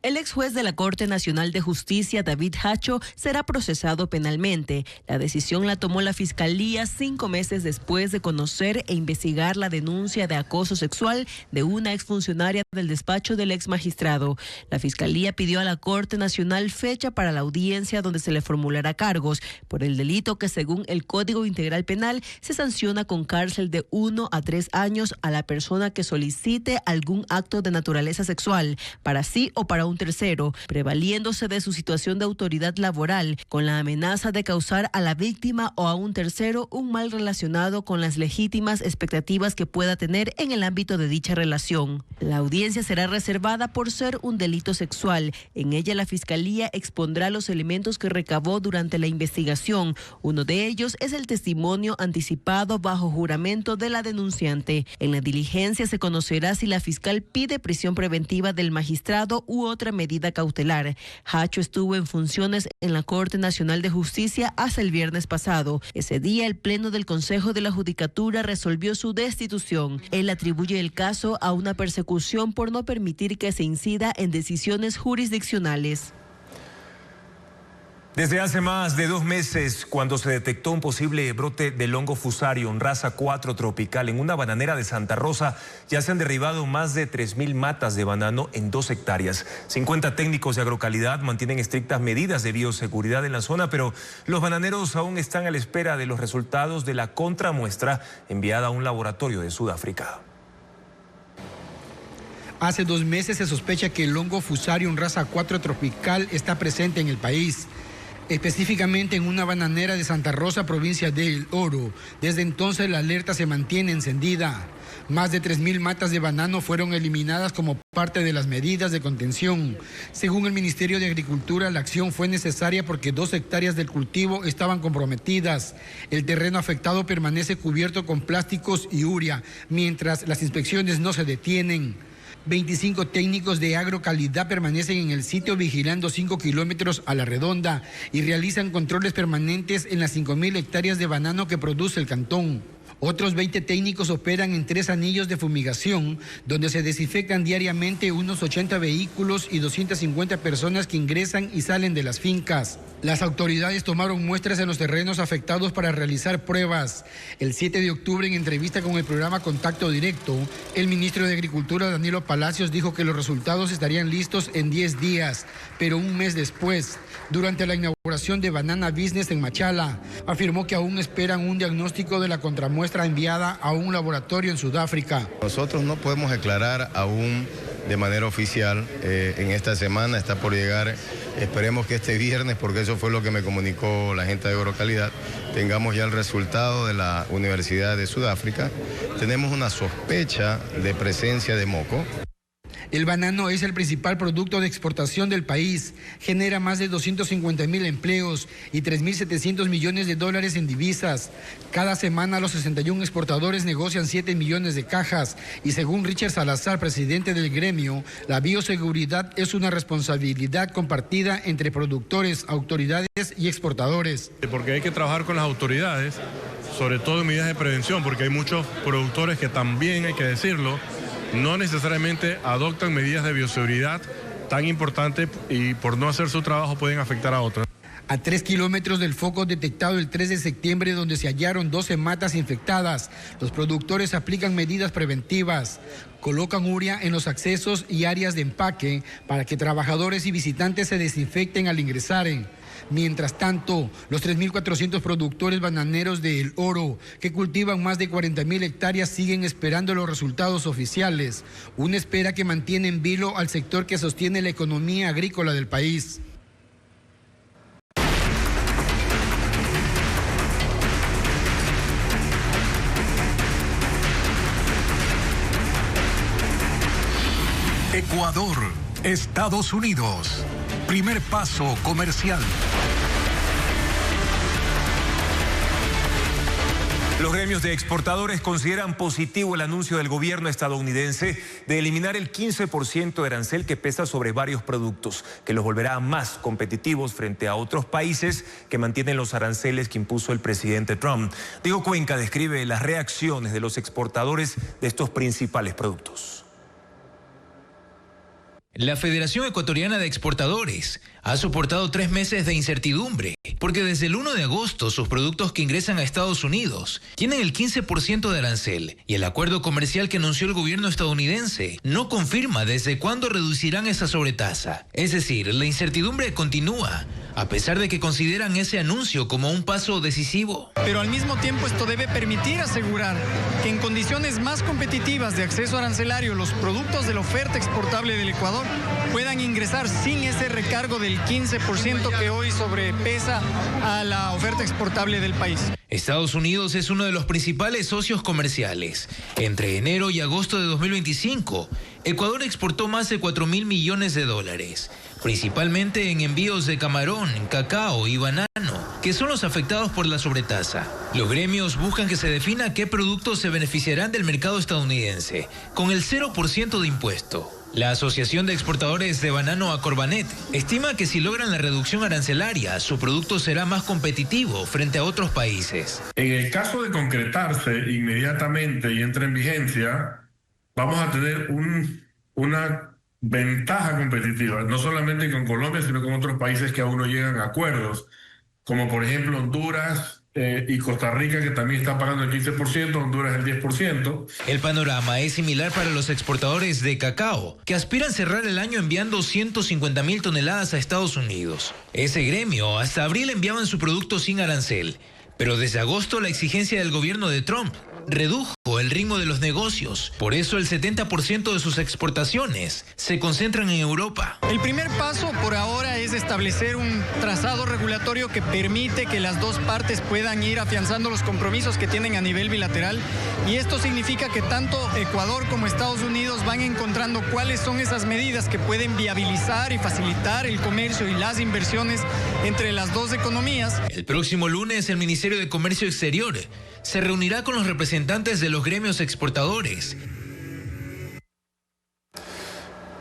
El ex juez de la Corte Nacional de Justicia, David Hacho, será procesado penalmente. La decisión la tomó la Fiscalía 5 meses después de conocer e investigar la denuncia de acoso sexual de una exfuncionaria del despacho del ex magistrado. La Fiscalía pidió a la Corte Nacional fecha para la audiencia donde se le formulará cargos por el delito que, según el Código Integral Penal, se sanciona con cárcel de 1 a 3 años a la persona que solicite algún acto de naturaleza sexual para sí o para un tercero, prevaliéndose de su situación de autoridad laboral, con la amenaza de causar a la víctima o a un tercero un mal relacionado con las legítimas expectativas que pueda tener en el ámbito de dicha relación. La audiencia será reservada por ser un delito sexual. En ella la Fiscalía expondrá los elementos que recabó durante la investigación. Uno de ellos es el testimonio anticipado bajo juramento de la denunciante. En la diligencia se conocerá si la fiscal pide prisión preventiva del magistrado u otra medida cautelar. Hacho estuvo en funciones en la Corte Nacional de Justicia hasta el viernes pasado. Ese día el Pleno del Consejo de la Judicatura resolvió su destitución. Él atribuye el caso a una persecución por no permitir que se incida en decisiones jurisdiccionales. Desde hace más de 2 meses, cuando se detectó un posible brote del hongo Fusarium raza 4 tropical en una bananera de Santa Rosa, ya se han derribado más de 3.000 matas de banano en 2 hectáreas. 50 técnicos de agrocalidad mantienen estrictas medidas de bioseguridad en la zona, pero los bananeros aún están a la espera de los resultados de la contramuestra enviada a un laboratorio de Sudáfrica. Hace 2 meses se sospecha que el hongo Fusarium raza 4 tropical está presente en el país, específicamente en una bananera de Santa Rosa, provincia de El Oro. Desde entonces la alerta se mantiene encendida. Más de 3.000 matas de banano fueron eliminadas como parte de las medidas de contención. Según el Ministerio de Agricultura, la acción fue necesaria porque 2 hectáreas del cultivo estaban comprometidas. El terreno afectado permanece cubierto con plásticos y urea, mientras las inspecciones no se detienen. 25 técnicos de agrocalidad permanecen en el sitio vigilando 5 kilómetros a la redonda y realizan controles permanentes en las 5.000 hectáreas de banano que produce el cantón. Otros 20 técnicos operan en 3 anillos de fumigación, donde se desinfectan diariamente unos 80 vehículos y 250 personas que ingresan y salen de las fincas. Las autoridades tomaron muestras en los terrenos afectados para realizar pruebas. El 7 de octubre, en entrevista con el programa Contacto Directo, el ministro de Agricultura, Danilo Palacios, dijo que los resultados estarían listos en 10 días, pero un mes después, durante la inauguración de Banana Business en Machala, afirmó que aún esperan un diagnóstico de la contramuestra enviada a un laboratorio en Sudáfrica. Nosotros no podemos declarar aún de manera oficial. En esta semana está por llegar, esperemos que este viernes, porque eso fue lo que me comunicó la gente de Agrocalidad, tengamos ya el resultado de la Universidad de Sudáfrica. Tenemos una sospecha de presencia de moco. El banano es el principal producto de exportación del país, genera más de 250.000 empleos y 3.700 millones de dólares en divisas. Cada semana los 61 exportadores negocian 7 millones de cajas y según Richard Salazar, presidente del gremio, la bioseguridad es una responsabilidad compartida entre productores, autoridades y exportadores. Porque hay que trabajar con las autoridades, sobre todo en medidas de prevención, porque hay muchos productores que también, hay que decirlo, no necesariamente adoptan medidas de bioseguridad tan importantes y por no hacer su trabajo pueden afectar a otros. A 3 kilómetros del foco detectado el 3 de septiembre, donde se hallaron 12 matas infectadas, los productores aplican medidas preventivas. Colocan urea en los accesos y áreas de empaque para que trabajadores y visitantes se desinfecten al ingresar. Mientras tanto, los 3.400 productores bananeros de El Oro, que cultivan más de 40.000 hectáreas, siguen esperando los resultados oficiales. Una espera que mantiene en vilo al sector que sostiene la economía agrícola del país. Ecuador, Estados Unidos. Primer paso comercial. Los gremios de exportadores consideran positivo el anuncio del gobierno estadounidense de eliminar el 15% de arancel que pesa sobre varios productos, que los volverá más competitivos frente a otros países que mantienen los aranceles que impuso el presidente Trump. Diego Cuenca describe las reacciones de los exportadores de estos principales productos. La Federación Ecuatoriana de Exportadores ha soportado 3 meses de incertidumbre, porque desde el 1 de agosto sus productos que ingresan a Estados Unidos tienen el 15% de arancel, y el acuerdo comercial que anunció el gobierno estadounidense no confirma desde cuándo reducirán esa sobretasa. Es decir, la incertidumbre continúa, a pesar de que consideran ese anuncio como un paso decisivo. Pero al mismo tiempo esto debe permitir asegurar que en condiciones más competitivas de acceso arancelario los productos de la oferta exportable del Ecuador puedan ingresar sin ese recargo del 15% que hoy sobrepesa a la oferta exportable del país. Estados Unidos es uno de los principales socios comerciales. Entre enero y agosto de 2025, Ecuador exportó más de 4.000 millones de dólares, principalmente en envíos de camarón, cacao y banano, que son los afectados por la sobretasa. Los gremios buscan que se defina qué productos se beneficiarán del mercado estadounidense, con el 0% de impuesto. La Asociación de Exportadores de Banano Acorbanet estima que si logran la reducción arancelaria, su producto será más competitivo frente a otros países. En el caso de concretarse inmediatamente y entre en vigencia, vamos a tener una ventaja competitiva, no solamente con Colombia, sino con otros países que aún no llegan a acuerdos, como por ejemplo Honduras y Costa Rica, que también está pagando el 15%, Honduras el 10%. El panorama es similar para los exportadores de cacao, que aspiran cerrar el año enviando 150.000 toneladas a Estados Unidos. Ese gremio hasta abril enviaban su producto sin arancel, pero desde agosto la exigencia del gobierno de Trump redujo el ritmo de los negocios. Por eso el 70% de sus exportaciones se concentran en Europa. El primer paso por ahora es establecer un trazado regulatorio que permite que las dos partes puedan ir afianzando los compromisos que tienen a nivel bilateral, y esto significa que tanto Ecuador como Estados Unidos van encontrando cuáles son esas medidas que pueden viabilizar y facilitar el comercio y las inversiones entre las dos economías. El próximo lunes el Ministerio de Comercio Exterior se reunirá con los representantes de los gremios exportadores.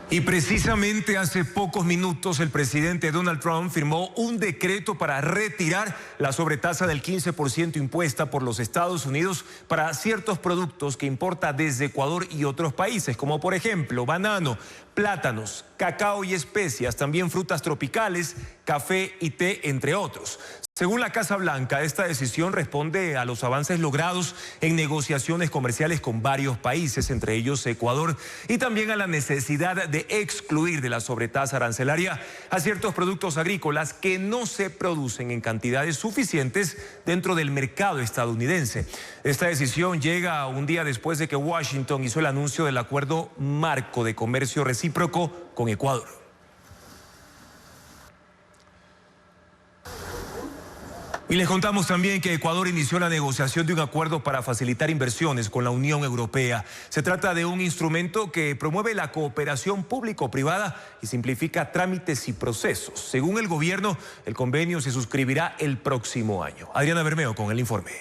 Y precisamente hace pocos minutos el presidente Donald Trump firmó un decreto para retirar la sobretasa del 15% impuesta por los Estados Unidos para ciertos productos que importa desde Ecuador y otros países, como por ejemplo banano, plátanos, cacao y especias, también frutas tropicales, café y té, entre otros. Según la Casa Blanca, esta decisión responde a los avances logrados en negociaciones comerciales con varios países, entre ellos Ecuador, y también a la necesidad de excluir de la sobretasa arancelaria a ciertos productos agrícolas que no se producen en cantidades suficientes dentro del mercado estadounidense. Esta decisión llega un día después de que Washington hizo el anuncio del acuerdo marco de comercio recíproco con Ecuador. Y les contamos también que Ecuador inició la negociación de un acuerdo para facilitar inversiones con la Unión Europea. Se trata de un instrumento que promueve la cooperación público-privada y simplifica trámites y procesos. Según el gobierno, el convenio se suscribirá el próximo año. Adriana Bermeo con el informe.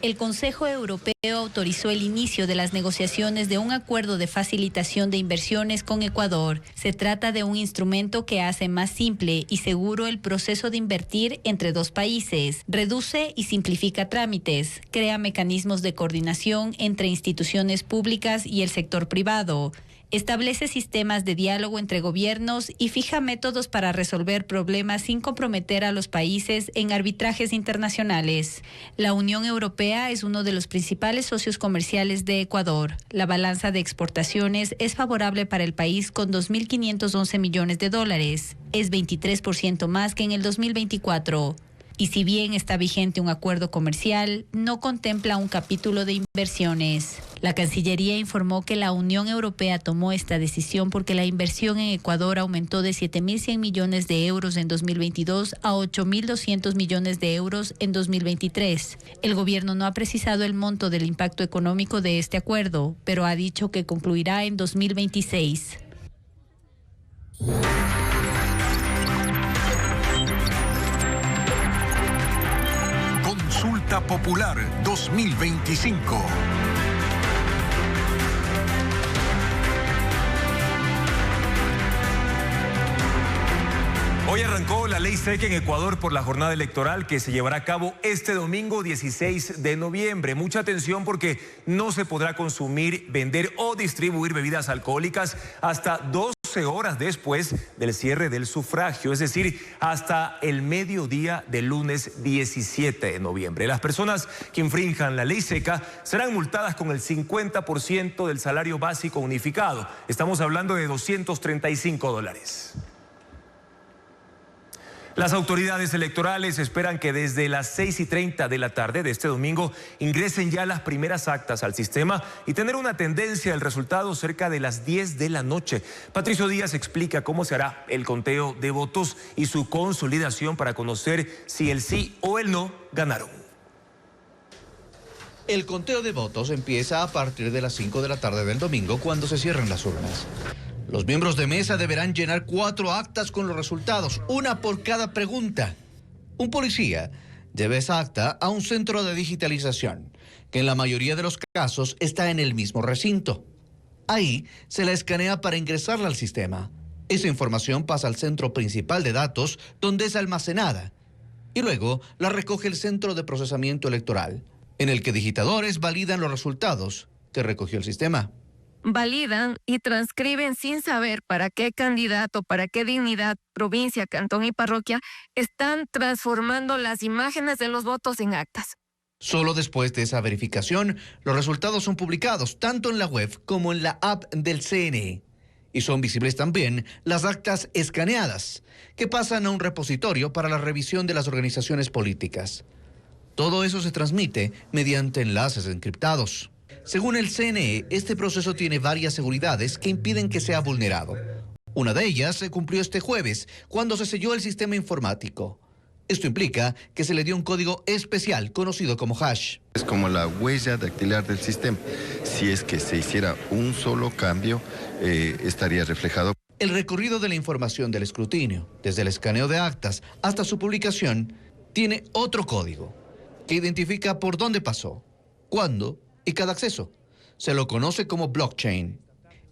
El Consejo Europeo autorizó el inicio de las negociaciones de un acuerdo de facilitación de inversiones con Ecuador. Se trata de un instrumento que hace más simple y seguro el proceso de invertir entre dos países, reduce y simplifica trámites, crea mecanismos de coordinación entre instituciones públicas y el sector privado, establece sistemas de diálogo entre gobiernos y fija métodos para resolver problemas sin comprometer a los países en arbitrajes internacionales. La Unión Europea es uno de los principales socios comerciales de Ecuador. La balanza de exportaciones es favorable para el país con 2.511 millones de dólares. Es 23% más que en el 2024. Y si bien está vigente un acuerdo comercial, no contempla un capítulo de inversiones. La Cancillería informó que la Unión Europea tomó esta decisión porque la inversión en Ecuador aumentó de 7.100 millones de euros en 2022 a 8.200 millones de euros en 2023. El gobierno no ha precisado el monto del impacto económico de este acuerdo, pero ha dicho que concluirá en 2026. Consulta Popular 2025. Hoy arrancó la ley seca en Ecuador por la jornada electoral que se llevará a cabo este domingo 16 de noviembre. Mucha atención porque no se podrá consumir, vender o distribuir bebidas alcohólicas hasta 12 horas después del cierre del sufragio, es decir, hasta el mediodía del lunes 17 de noviembre. Las personas que infrinjan la ley seca serán multadas con el 50% del salario básico unificado. Estamos hablando de $235. Las autoridades electorales esperan que desde las 6:30 de la tarde de este domingo ingresen ya las primeras actas al sistema y tener una tendencia del resultado cerca de las 10 de la noche. Patricio Díaz explica cómo se hará el conteo de votos y su consolidación para conocer si el sí o el no ganaron. El conteo de votos empieza a partir de las 5 de la tarde del domingo cuando se cierren las urnas. Los miembros de mesa deberán llenar 4 actas con los resultados, una por cada pregunta. Un policía lleva esa acta a un centro de digitalización, que en la mayoría de los casos está en el mismo recinto. Ahí se la escanea para ingresarla al sistema. Esa información pasa al centro principal de datos, donde es almacenada, y luego la recoge el centro de procesamiento electoral, en el que digitadores validan los resultados que recogió el sistema. Validan y transcriben sin saber para qué candidato, para qué dignidad, provincia, cantón y parroquia están transformando las imágenes de los votos en actas. Solo después de esa verificación, los resultados son publicados tanto en la web como en la app del CNE. Y son visibles también las actas escaneadas, que pasan a un repositorio para la revisión de las organizaciones políticas. Todo eso se transmite mediante enlaces encriptados. Según el CNE, este proceso tiene varias seguridades que impiden que sea vulnerado. Una de ellas se cumplió este jueves, cuando se selló el sistema informático. Esto implica que se le dio un código especial conocido como hash. Es como la huella dactilar del sistema. Si es que se hiciera un solo cambio, estaría reflejado. El recorrido de la información del escrutinio, desde el escaneo de actas hasta su publicación, tiene otro código que identifica por dónde pasó, cuándo y cada acceso. Se lo conoce como blockchain.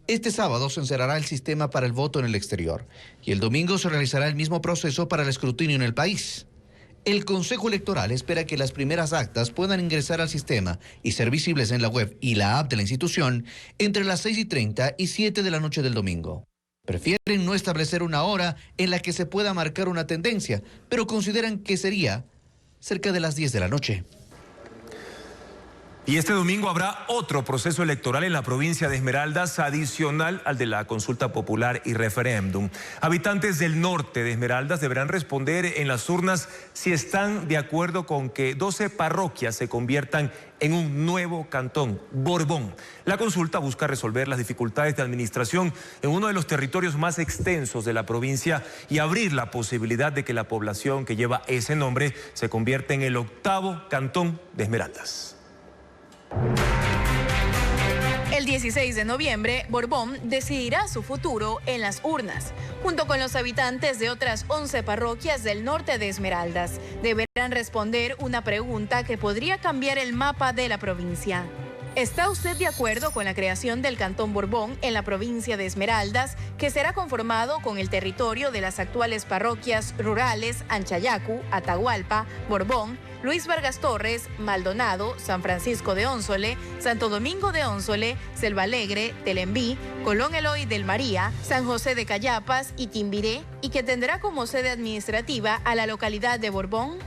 Este sábado se encerrará el sistema para el voto en el exterior y el domingo se realizará el mismo proceso para el escrutinio en el país. El Consejo Electoral espera que las primeras actas puedan ingresar al sistema y ser visibles en la web y la app de la institución entre las 6:30 y 7 de la noche del domingo. Prefieren no establecer una hora en la que se pueda marcar una tendencia, pero consideran que sería cerca de las 10 de la noche. Y este domingo habrá otro proceso electoral en la provincia de Esmeraldas adicional al de la consulta popular y referéndum. Habitantes del norte de Esmeraldas deberán responder en las urnas si están de acuerdo con que 12 parroquias se conviertan en un nuevo cantón, Borbón. La consulta busca resolver las dificultades de administración en uno de los territorios más extensos de la provincia y abrir la posibilidad de que la población que lleva ese nombre se convierta en el 8º cantón de Esmeraldas. El 16 de noviembre, Borbón decidirá su futuro en las urnas, junto con los habitantes de otras 11 parroquias del norte de Esmeraldas. Deberán responder una pregunta que podría cambiar el mapa de la provincia. ¿Está usted de acuerdo con la creación del Cantón Borbón en la provincia de Esmeraldas, que será conformado con el territorio de las actuales parroquias rurales Anchayacu, Atahualpa, Borbón, Luis Vargas Torres, Maldonado, San Francisco de Ónsole, Santo Domingo de Ónsole, Selva Alegre, Telembí, Colón Eloy del María, San José de Cayapas y Timbiré, y que tendrá como sede administrativa a la localidad de Borbón?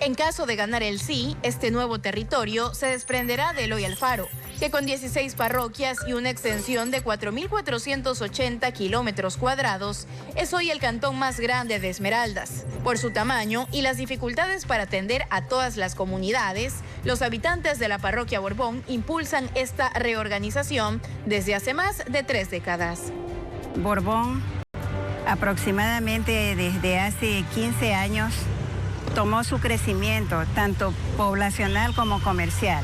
En caso de ganar el sí, este nuevo territorio se desprenderá de Eloy Alfaro, que con 16 parroquias y una extensión de 4.480 kilómetros cuadrados, es hoy el cantón más grande de Esmeraldas. Por su tamaño y las dificultades para atender a todas las comunidades, los habitantes de la parroquia Borbón impulsan esta reorganización desde hace más de 3 décadas. Borbón, aproximadamente desde hace 15 años, tomó su crecimiento, tanto poblacional como comercial.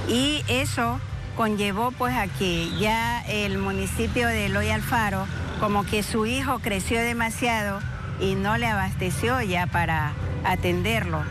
Y eso conllevó pues a que ya el municipio de Eloy Alfaro, como que su hijo creció demasiado y no le abasteció ya para atenderlo.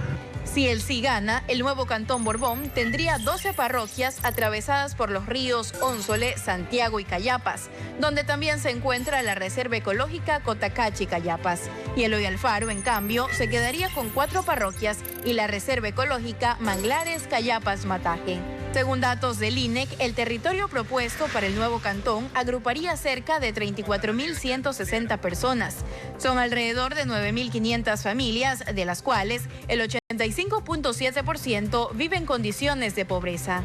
Si el sí gana, el nuevo Cantón Borbón tendría 12 parroquias atravesadas por los ríos Ónsole, Santiago y Cayapas, donde también se encuentra la Reserva Ecológica Cotacachi-Cayapas. Y Eloy Alfaro, en cambio, se quedaría con 4 parroquias y la Reserva Ecológica Manglares-Cayapas-Mataje. Según datos del INEC, el territorio propuesto para el nuevo cantón agruparía cerca de 34.160 personas. Son alrededor de 9.500 familias, de las cuales el 85.7% vive en condiciones de pobreza.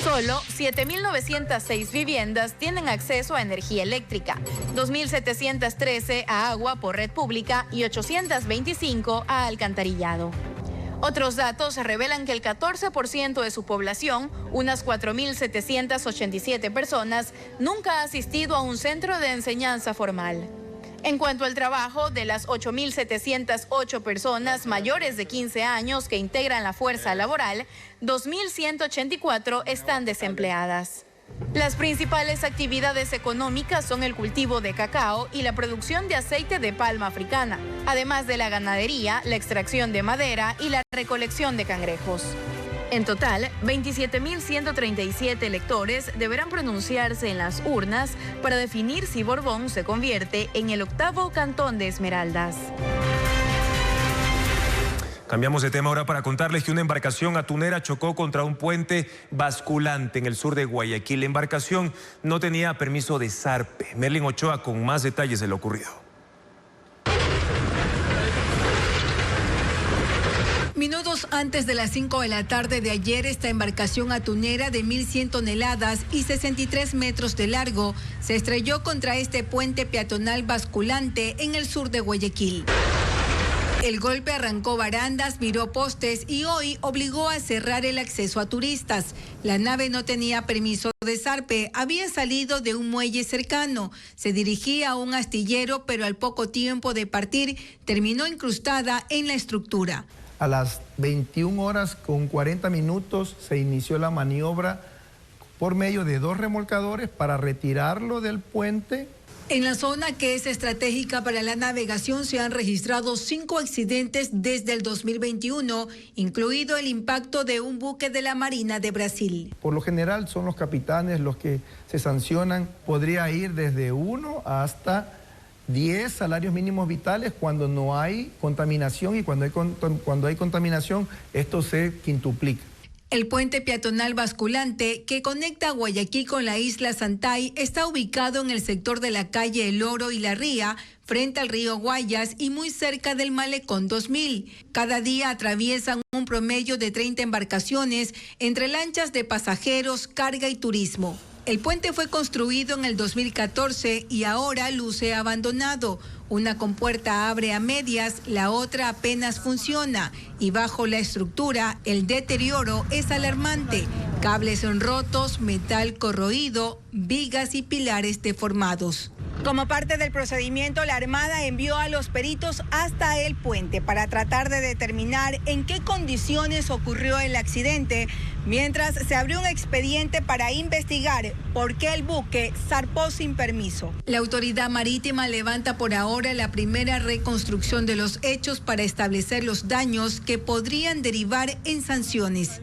Solo 7.906 viviendas tienen acceso a energía eléctrica, 2.713 a agua por red pública y 825 a alcantarillado. Otros datos revelan que el 14% de su población, unas 4.787 personas, nunca ha asistido a un centro de enseñanza formal. En cuanto al trabajo, de las 8.708 personas mayores de 15 años que integran la fuerza laboral, 2.184 están desempleadas. Las principales actividades económicas son el cultivo de cacao y la producción de aceite de palma africana, además de la ganadería, la extracción de madera y la recolección de cangrejos. En total, 27.137 electores deberán pronunciarse en las urnas para definir si Borbón se convierte en el 8º cantón de Esmeraldas. Cambiamos de tema ahora para contarles que una embarcación atunera chocó contra un puente basculante en el sur de Guayaquil. La embarcación no tenía permiso de zarpe. Merlin Ochoa con más detalles de lo ocurrido. Minutos antes de las 5 de la tarde de ayer, esta embarcación atunera de 1.100 toneladas y 63 metros de largo se estrelló contra este puente peatonal basculante en el sur de Guayaquil. El golpe arrancó barandas, viró postes y hoy obligó a cerrar el acceso a turistas. La nave no tenía permiso de zarpe, había salido de un muelle cercano. Se dirigía a un astillero, pero al poco tiempo de partir terminó incrustada en la estructura. A las 21 horas con 40 minutos se inició la maniobra por medio de 2 remolcadores para retirarlo del puente. En la zona que es estratégica para la navegación se han registrado 5 accidentes desde el 2021, incluido el impacto de un buque de la Marina de Brasil. Por lo general son los capitanes los que se sancionan. Podría ir desde 1 hasta 10 salarios mínimos vitales cuando no hay contaminación, y cuando hay contaminación esto se quintuplica. El puente peatonal basculante que conecta Guayaquil con la isla Santay está ubicado en el sector de la calle El Oro y La Ría, frente al río Guayas y muy cerca del Malecón 2000. Cada día atraviesan un promedio de 30 embarcaciones entre lanchas de pasajeros, carga y turismo. El puente fue construido en el 2014 y ahora luce abandonado. Una compuerta abre a medias, la otra apenas funciona y bajo la estructura el deterioro es alarmante. Cables rotos, metal corroído, vigas y pilares deformados. Como parte del procedimiento, la Armada envió a los peritos hasta el puente para tratar de determinar en qué condiciones ocurrió el accidente, mientras se abrió un expediente para investigar por qué el buque zarpó sin permiso. La autoridad marítima levanta por ahora la primera reconstrucción de los hechos para establecer los daños que podrían derivar en sanciones.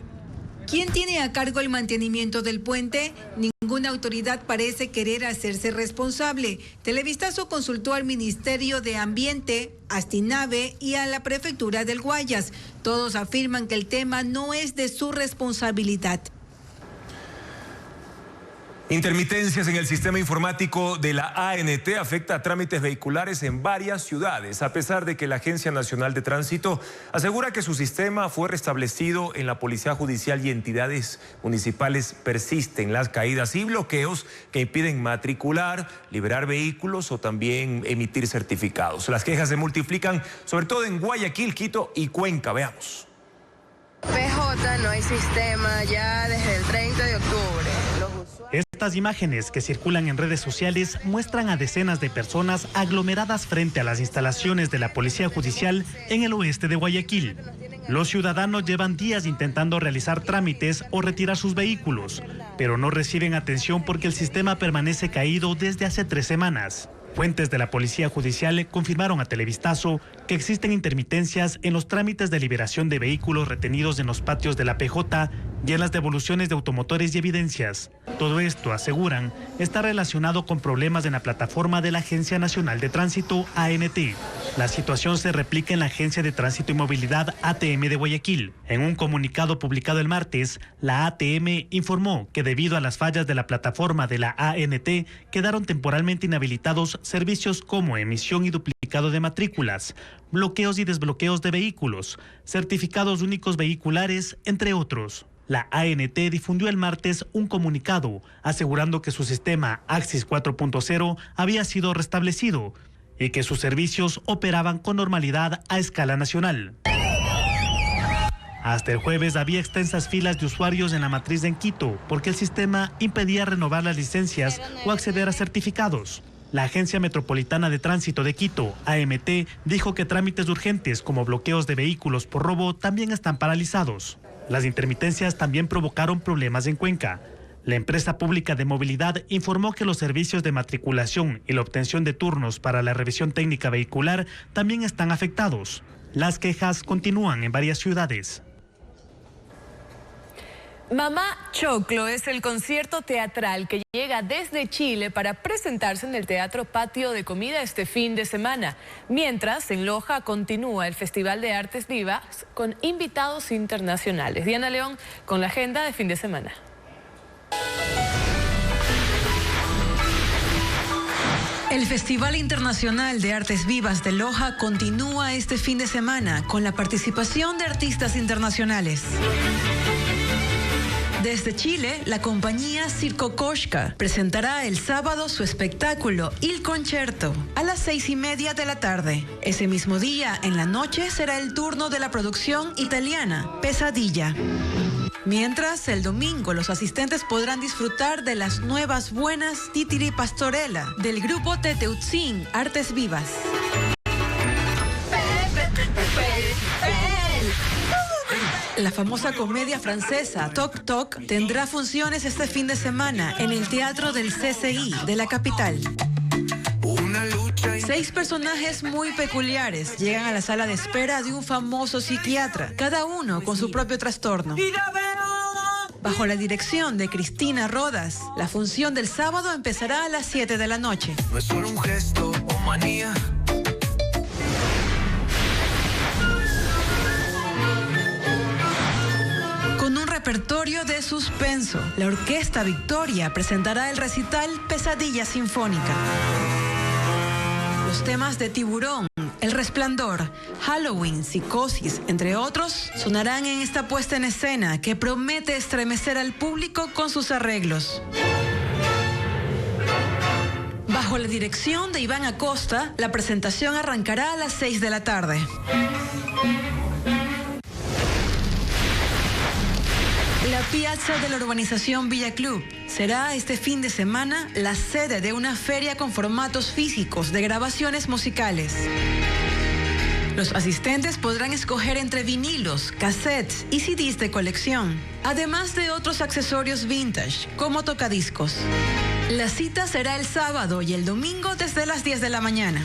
¿Quién tiene a cargo el mantenimiento del puente? Ninguna autoridad parece querer hacerse responsable. Televistazo consultó al Ministerio de Ambiente, a Astinave y a la Prefectura del Guayas. Todos afirman que el tema no es de su responsabilidad. Intermitencias en el sistema informático de la ANT afecta a trámites vehiculares en varias ciudades, a pesar de que la Agencia Nacional de Tránsito asegura que su sistema fue restablecido. En la Policía Judicial y entidades municipales persisten las caídas y bloqueos que impiden matricular, liberar vehículos o también emitir certificados. Las quejas se multiplican, sobre todo en Guayaquil, Quito y Cuenca. Veamos. PJ, no hay sistema ya desde el 30 de octubre. Estas imágenes que circulan en redes sociales muestran a decenas de personas aglomeradas frente a las instalaciones de la Policía Judicial en el oeste de Guayaquil. Los ciudadanos llevan días intentando realizar trámites o retirar sus vehículos, pero no reciben atención porque el sistema permanece caído desde hace 3 semanas. Fuentes de la Policía Judicial confirmaron a Televistazo que existen intermitencias en los trámites de liberación de vehículos retenidos en los patios de la PJ y en las devoluciones de automotores y evidencias. Todo esto, aseguran, está relacionado con problemas en la plataforma de la Agencia Nacional de Tránsito, ANT. La situación se replica en la Agencia de Tránsito y Movilidad, ATM de Guayaquil. En un comunicado publicado el martes, la ATM informó que debido a las fallas de la plataforma de la ANT, quedaron temporalmente inhabilitados servicios como emisión y duplicado de matrículas, bloqueos y desbloqueos de vehículos, certificados únicos vehiculares, entre otros. La ANT difundió el martes un comunicado asegurando que su sistema Axis 4.0 había sido restablecido y que sus servicios operaban con normalidad a escala nacional. Hasta el jueves había extensas filas de usuarios en la matriz en Quito porque el sistema impedía renovar las licencias o acceder a certificados. La Agencia Metropolitana de Tránsito de Quito, AMT, dijo que trámites urgentes como bloqueos de vehículos por robo también están paralizados. Las intermitencias también provocaron problemas en Cuenca. La empresa pública de movilidad informó que los servicios de matriculación y la obtención de turnos para la revisión técnica vehicular también están afectados. Las quejas continúan en varias ciudades. Mamá Choclo es el concierto teatral que llega desde Chile para presentarse en el Teatro Patio de Comida este fin de semana. Mientras, en Loja continúa el Festival de Artes Vivas con invitados internacionales. Diana León con la agenda de fin de semana. El Festival Internacional de Artes Vivas de Loja continúa este fin de semana con la participación de artistas internacionales. Desde Chile, la compañía Circo Koshka presentará el sábado su espectáculo Il Concerto a las 6:30 de la tarde. Ese mismo día, en la noche, será el turno de la producción italiana Pesadilla. Mientras, el domingo, los asistentes podrán disfrutar de las nuevas buenas Titiri Pastorela del grupo Teteutzin Artes Vivas. La famosa comedia francesa Toc Toc tendrá funciones este fin de semana en el Teatro del CCI de la capital. 6 personajes muy peculiares llegan a la sala de espera de un famoso psiquiatra, cada uno con su propio trastorno. Bajo la dirección de Cristina Rodas, la función del sábado empezará a las 7 de la noche. No es solo un gesto o manía. Con un repertorio de suspenso, la Orquesta Victoria presentará el recital Pesadilla Sinfónica. Los temas de Tiburón, El Resplandor, Halloween, Psicosis, entre otros, sonarán en esta puesta en escena que promete estremecer al público con sus arreglos. Bajo la dirección de Iván Acosta, la presentación arrancará a las 6 de la tarde. La La piazza de la urbanización Villa Club será este fin de semana la sede de una feria con formatos físicos de grabaciones musicales. Los asistentes podrán escoger entre vinilos, cassettes y CDs de colección, además de otros accesorios vintage, como tocadiscos. La cita será el sábado y el domingo desde las 10 de la mañana.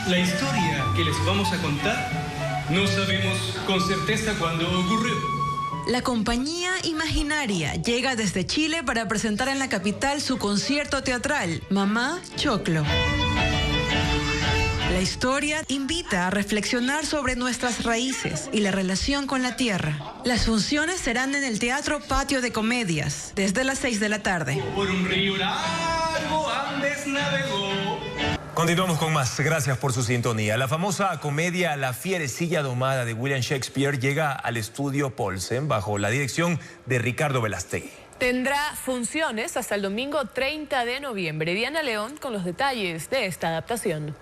La historia que les vamos a contar no sabemos con certeza cuándo ocurrió. La compañía Imaginaria llega desde Chile para presentar en la capital su concierto teatral, Mamá Choclo. La historia invita a reflexionar sobre nuestras raíces y la relación con la tierra. Las funciones serán en el Teatro Patio de Comedias, desde las 6 de la tarde. Por un río largo Andes navegó. Continuamos con más. Gracias por su sintonía. La famosa comedia La Fierecilla Domada de William Shakespeare llega al estudio Paulsen bajo la dirección de Ricardo Velastegui. Tendrá funciones hasta el domingo 30 de noviembre. Diana León con los detalles de esta adaptación.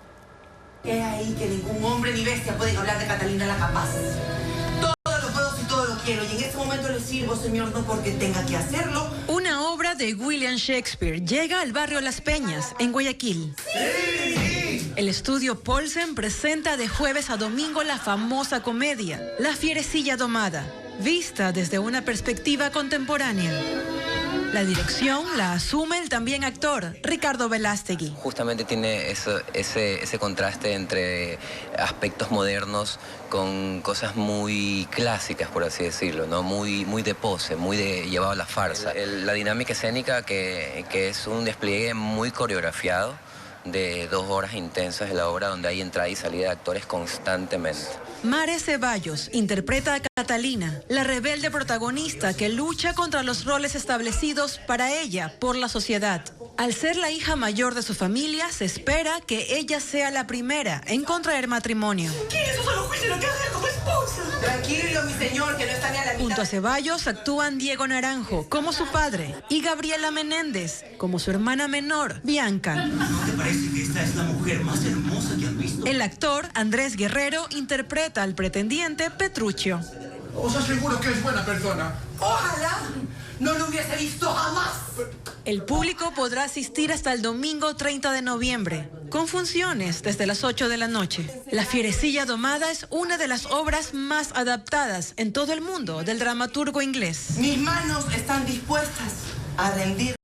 Es ahí que ningún hombre ni bestia pueden hablar de Catalina la Capaz. Todo lo puedo y todo lo quiero. Y en este momento le sirvo, señor, no porque tenga que hacerlo. Una obra de William Shakespeare llega al barrio Las Peñas, en Guayaquil. ¡Sí! El estudio Paulsen presenta de jueves a domingo la famosa comedia La Fierecilla Domada, vista desde una perspectiva contemporánea. La dirección la asume el también actor Ricardo Velastegui. Justamente tiene ese contraste entre aspectos modernos con cosas muy clásicas, por así decirlo, ¿no? Muy de pose, muy llevado a la farsa. La dinámica escénica que es un despliegue muy coreografiado de 2 horas intensas de la obra, donde hay entrada y salida de actores constantemente. Mare Ceballos interpreta a Catalina, la rebelde protagonista que lucha contra los roles establecidos para ella por la sociedad. Al ser la hija mayor de su familia, se espera que ella sea la primera en contraer matrimonio. ¿Quién es eso? Solo juicio lo que hace como esposa. Tranquilo, mi señor, que no está ni a la mitad. Junto a Ceballos actúan Diego Naranjo como su padre y Gabriela Menéndez como su hermana menor, Bianca. ¿No te parece que esta es la mujer más hermosa que has visto? El actor Andrés Guerrero interpreta al pretendiente Petruccio. ¿Os aseguro que es buena persona? Ojalá no lo hubiese visto jamás. El público podrá asistir hasta el domingo 30 de noviembre, con funciones desde las 8 de la noche. La Fierecilla Domada es una de las obras más adaptadas en todo el mundo del dramaturgo inglés. Mis manos están dispuestas a rendirle.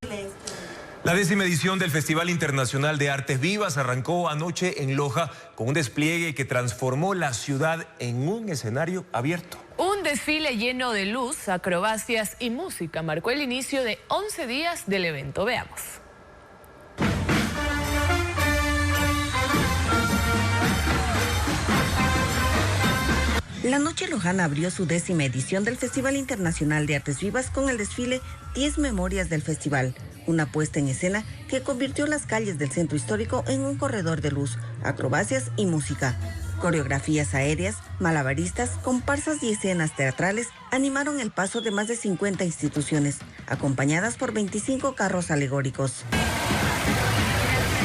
La 10ª edición del Festival Internacional de Artes Vivas arrancó anoche en Loja con un despliegue que transformó la ciudad en un escenario abierto. Un desfile lleno de luz, acrobacias y música marcó el inicio de 11 días del evento. Veamos. La Noche Lojana abrió su 10ª edición del Festival Internacional de Artes Vivas con el desfile 10 Memorias del Festival, una puesta en escena que convirtió las calles del centro histórico en un corredor de luz, acrobacias y música. Coreografías aéreas, malabaristas, comparsas y escenas teatrales animaron el paso de más de 50 instituciones, acompañadas por 25 carros alegóricos.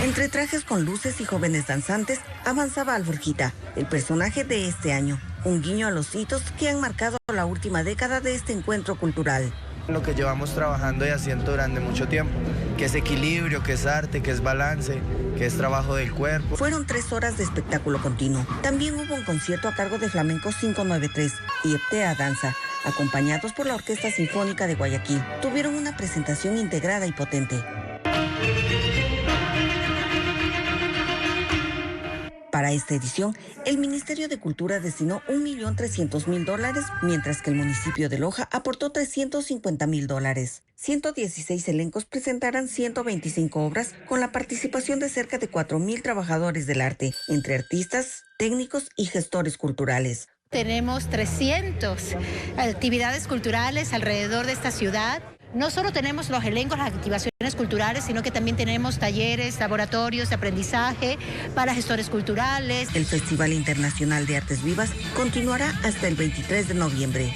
Entre trajes con luces y jóvenes danzantes, avanzaba Alforjita, el personaje de este año, un guiño a los hitos que han marcado la última década de este encuentro cultural. Lo que llevamos trabajando y haciendo durante mucho tiempo, que es equilibrio, que es arte, que es balance, que es trabajo del cuerpo. Fueron 3 horas de espectáculo continuo. También hubo un concierto a cargo de Flamenco 593 y Eptea Danza, acompañados por la Orquesta Sinfónica de Guayaquil. Tuvieron una presentación integrada y potente. Para esta edición, el Ministerio de Cultura destinó $1.300.000, mientras que el municipio de Loja aportó $350.000. 116 elencos presentarán 125 obras con la participación de cerca de 4.000 trabajadores del arte, entre artistas, técnicos y gestores culturales. Tenemos 300 actividades culturales alrededor de esta ciudad. No solo tenemos los elencos, las activaciones culturales, sino que también tenemos talleres, laboratorios de aprendizaje para gestores culturales. El Festival Internacional de Artes Vivas continuará hasta el 23 de noviembre.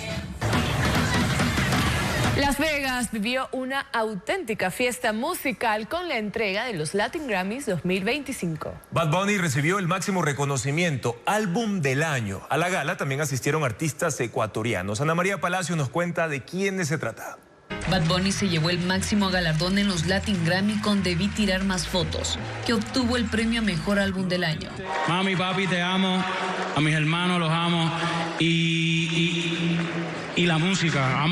Las Vegas vivió una auténtica fiesta musical con la entrega de los Latin Grammys 2025. Bad Bunny recibió el máximo reconocimiento, Álbum del Año. A la gala también asistieron artistas ecuatorianos. Ana María Palacio nos cuenta de quiénes se trata. Bad Bunny se llevó el máximo galardón en los Latin Grammy con Debí Tirar Más Fotos, que obtuvo el premio a Mejor Álbum del Año. Mami, papi, te amo, a mis hermanos los amo y la música,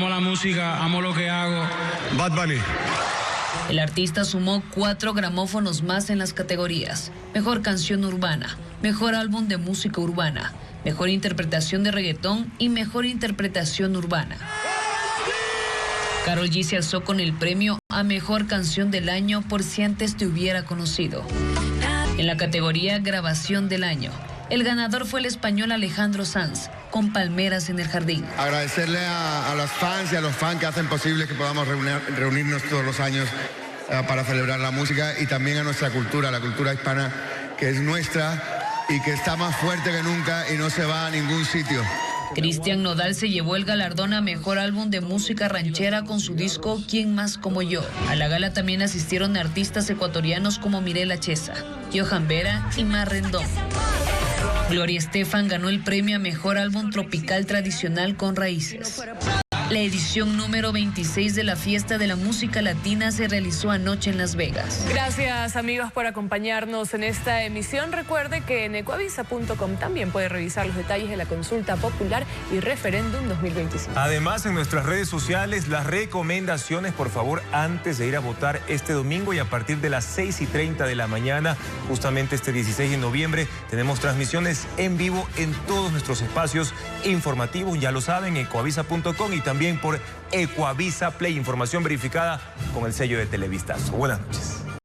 amo lo que hago. Bad Bunny. El artista sumó 4 gramófonos más en las categorías: Mejor Canción Urbana, Mejor Álbum de Música Urbana, Mejor Interpretación de Reggaetón y Mejor Interpretación Urbana. Karol G se alzó con el premio a Mejor Canción del Año por Si Antes Te Hubiera Conocido. En la categoría Grabación del Año, el ganador fue el español Alejandro Sanz, con Palmeras en el Jardín. Agradecerle a los fans y a los fans que hacen posible que podamos reunirnos todos los años para celebrar la música, y también a nuestra cultura, la cultura hispana, que es nuestra y que está más fuerte que nunca y no se va a ningún sitio. Cristian Nodal se llevó el galardón a Mejor Álbum de Música Ranchera con su disco ¿Quién más como yo? A la gala también asistieron artistas ecuatorianos como Mirela Cheza, Johan Vera y Mar Rendón. Gloria Estefan ganó el premio a Mejor Álbum Tropical Tradicional con Raíces. La edición número 26 de la Fiesta de la Música Latina se realizó anoche en Las Vegas. Gracias, amigos, por acompañarnos en esta emisión. Recuerde que en ecuavisa.com también puede revisar los detalles de la consulta popular y referéndum 2025. Además, en nuestras redes sociales, las recomendaciones, por favor, antes de ir a votar este domingo, y a partir de las 6:30 de la mañana, justamente este 16 de noviembre, tenemos transmisiones en vivo en todos nuestros espacios informativos. Ya lo saben, ecuavisa.com y también por Ecuavisa Play, información verificada con el sello de Televistazo. Buenas noches.